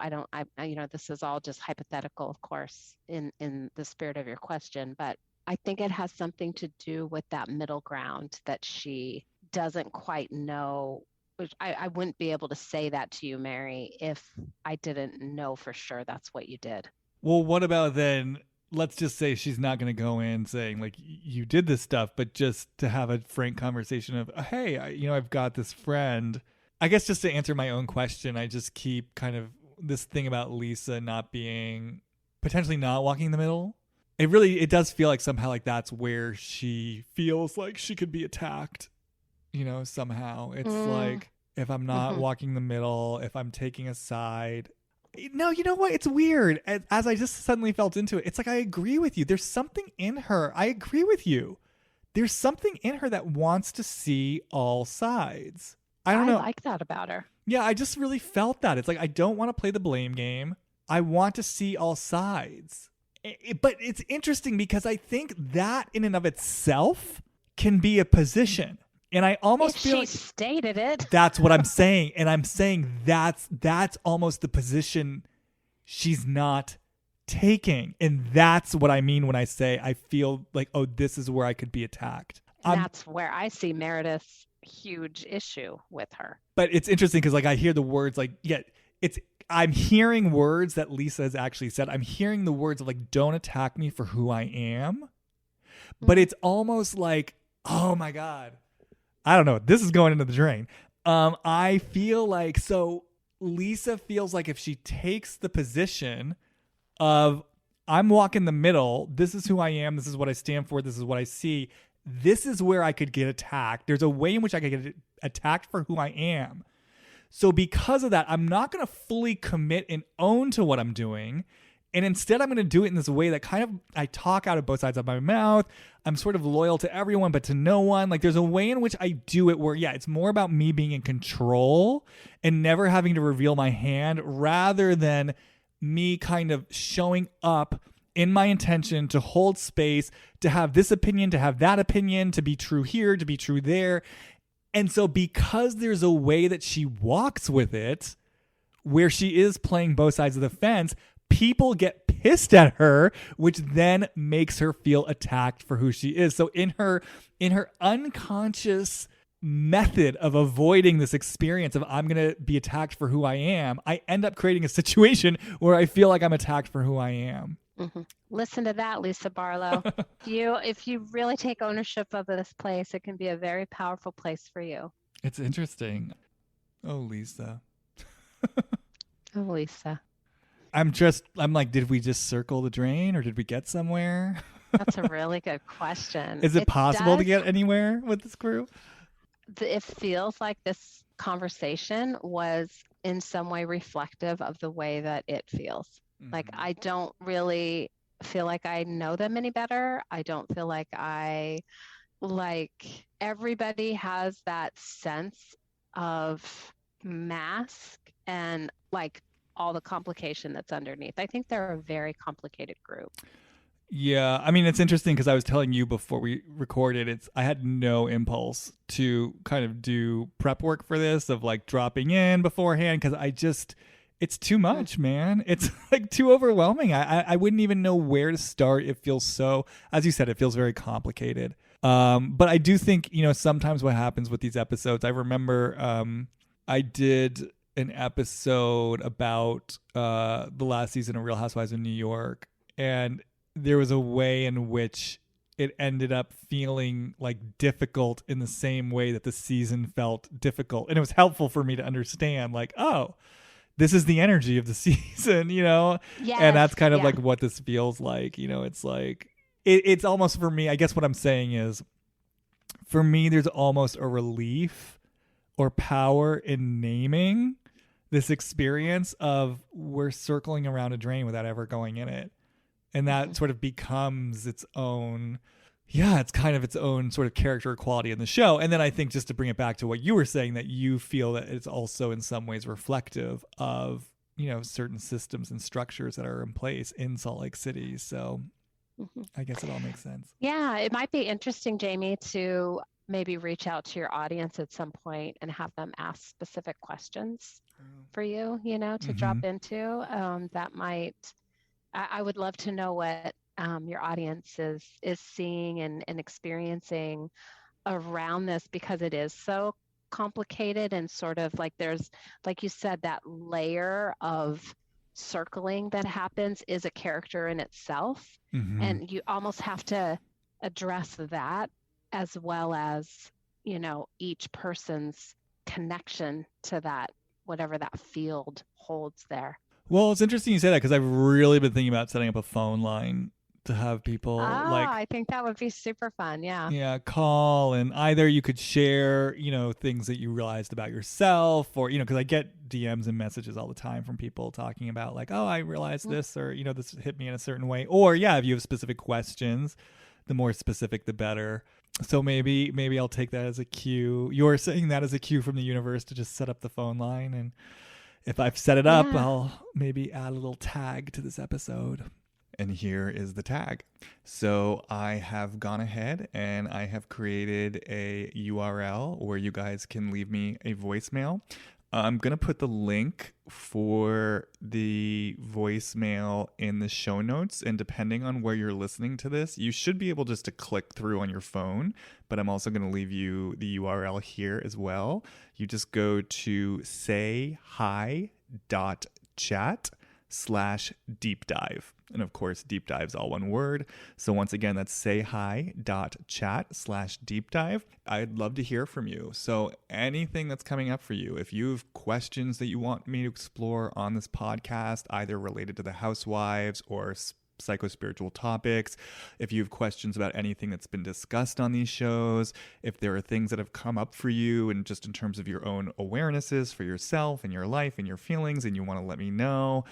this is all just hypothetical, of course, in the spirit of your question, but I think it has something to do with that middle ground that she doesn't quite know. Which I wouldn't be able to say that to you, Mary, if I didn't know for sure that's what you did. Well, what about then, let's just say she's not going to go in saying like you did this stuff, but just to have a frank conversation of, hey, I've got this friend. I guess just to answer my own question, I just keep kind of this thing about Lisa potentially not walking the middle. It does feel like somehow like that's where she feels like she could be attacked, somehow. It's like, if I'm not walking the middle, if I'm taking a side. No, you know what? It's weird. As I just suddenly felt into it, it's like, I agree with you. There's something in her. I agree with you. There's something in her that wants to see all sides. I don't know. I like that about her. Yeah, I just really felt that. It's like, I don't want to play the blame game. I want to see all sides. But it's interesting because I think that in and of itself can be a position. And I almost feel like she stated it. That's what I'm saying. And I'm saying that's almost the position she's not taking. And that's what I mean when I say I feel like, oh, this is where I could be attacked. That's where I see Meredith's huge issue with her. But it's interesting because like I hear the words like, I'm hearing words that Lisa has actually said. I'm hearing the words of like, don't attack me for who I am. But it's almost like, oh my God. I don't know. This is going into the drain. I feel like, so Lisa feels like if she takes the position of, I'm walking the middle, this is who I am, this is what I stand for, this is what I see, this is where I could get attacked. There's a way in which I could get attacked for who I am. So because of that, I'm not going to fully commit and own to what I'm doing. And instead, I'm going to do it in this way that kind of, I talk out of both sides of my mouth. I'm sort of loyal to everyone, but to no one. Like there's a way in which I do it where, it's more about me being in control and never having to reveal my hand rather than me kind of showing up in my intention to hold space, to have this opinion, to have that opinion, to be true here, to be true there. And so because there's a way that she walks with it, where she is playing both sides of the fence, people get pissed at her, which then makes her feel attacked for who she is. So in her unconscious method of avoiding this experience of I'm going to be attacked for who I am, I end up creating a situation where I feel like I'm attacked for who I am. Mm-hmm. Listen to that, Lisa Barlow. If you really take ownership of this place, it can be a very powerful place for you. It's interesting. Oh, Lisa. Oh, Lisa. I'm like, did we just circle the drain or did we get somewhere? That's a really good question. Is it possible to get anywhere with this crew? It feels like this conversation was in some way reflective of the way that it feels. Mm-hmm. Like, I don't really feel like I know them any better. I don't feel like everybody has that sense of mask and like all the complication that's underneath. I think they're a very complicated group. Yeah, I mean, it's interesting because I was telling you before we recorded, I had no impulse to kind of do prep work for this, of like dropping in beforehand, because it's too much, man. It's like too overwhelming. I wouldn't even know where to start. It feels so, as you said, it feels very complicated. But I do think, sometimes what happens with these episodes, I remember I did an episode about the last season of Real Housewives of New York, and there was a way in which it ended up feeling like difficult in the same way that the season felt difficult. And it was helpful for me to understand, like, oh, this is the energy of the season, Yes, and that's kind of like what this feels like. It's like, it's almost, for me, I guess what I'm saying is, for me, there's almost a relief or power in naming this experience of we're circling around a drain without ever going in it. And that sort of becomes its own, it's kind of its own sort of character quality in the show. And then I think, just to bring it back to what you were saying, that you feel that it's also in some ways reflective of, certain systems and structures that are in place in Salt Lake City. So I guess it all makes sense. Yeah, it might be interesting, Jamie, to maybe reach out to your audience at some point and have them ask specific questions for you, to drop into. That might... I would love to know what your audience is seeing and experiencing around this, because it is so complicated, and sort of like there's, like you said, that layer of circling that happens is a character in itself. Mm-hmm. And you almost have to address that, as well as, each person's connection to that, whatever that field holds there. Well, it's interesting you say that, because I've really been thinking about setting up a phone line to have people I think that would be super fun. Yeah, call, and either you could share, things that you realized about yourself, or, because I get DMs and messages all the time from people talking about like, oh, I realized this, or, this hit me in a certain way. Or, if you have specific questions, the more specific, the better. So maybe I'll take that as a cue. You're saying that as a cue from the universe to just set up the phone line, and if I've set it up, I'll maybe add a little tag to this episode. And here is the tag. So I have gone ahead and I have created a URL where you guys can leave me a voicemail. I'm going to put the link for the voicemail in the show notes. And depending on where you're listening to this, you should be able just to click through on your phone. But I'm also going to leave you the URL here as well. You just go to sayhi.chat/deep dive. And of course, deep dive is all one word. So once again, that's sayhi.chat/deep dive. I'd love to hear from you. So anything that's coming up for you, if you have questions that you want me to explore on this podcast, either related to the Housewives or psycho-spiritual topics, if you have questions about anything that's been discussed on these shows, if there are things that have come up for you and just in terms of your own awarenesses for yourself and your life and your feelings, and you want to let me know,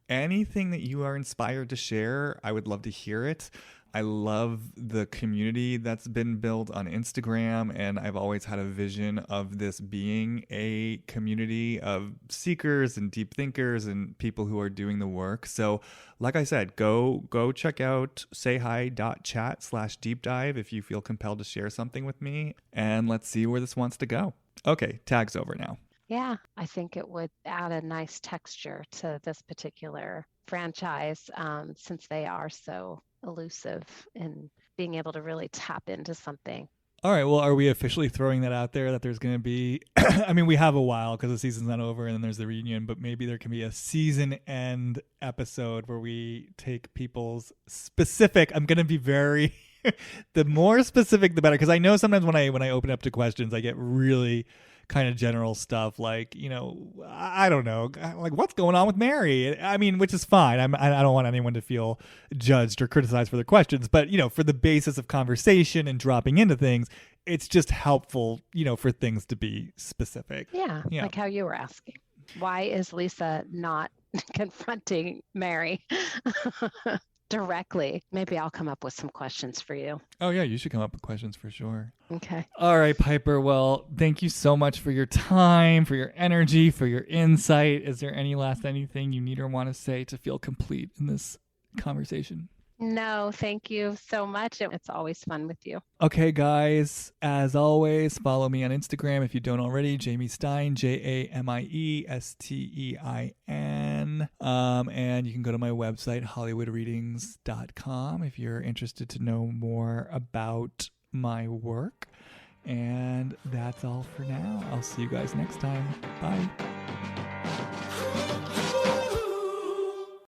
anything that you are inspired to share, I would love to hear it. I love the community that's been built on Instagram, and I've always had a vision of this being a community of seekers and deep thinkers and people who are doing the work. So like I said, go check out sayhi.chat/deep dive if you feel compelled to share something with me, and let's see where this wants to go. Okay, tag's over now. Yeah, I think it would add a nice texture to this particular franchise, since they are so elusive in being able to really tap into something. All right, well, are we officially throwing that out there that there's going to be, I mean, we have a while because the season's not over and then there's the reunion, but maybe there can be a season end episode where we take people's specific, I'm going to be very, the more specific, the better. Because I know sometimes when I open up to questions, I get really kind of general stuff like, I don't know, like what's going on with Mary? I mean, which is fine. I don't want anyone to feel judged or criticized for their questions, but for the basis of conversation and dropping into things, it's just helpful, for things to be specific. Yeah, like how you were asking. Why is Lisa not confronting Mary directly? Maybe I'll come up with some questions for you. Oh, yeah, you should come up with questions for sure. Okay. All right, Piper. Well, thank you so much for your time, for your energy, for your insight. Is there anything you need or want to say to feel complete in this conversation? No, thank you so much. It's always fun with you. Okay, guys, as always, follow me on Instagram if you don't already. Jamie Stein, JamieStein. And you can go to my website, HollywoodReadings.com, if you're interested to know more about my work. And that's all for now. I'll see you guys next time. Bye.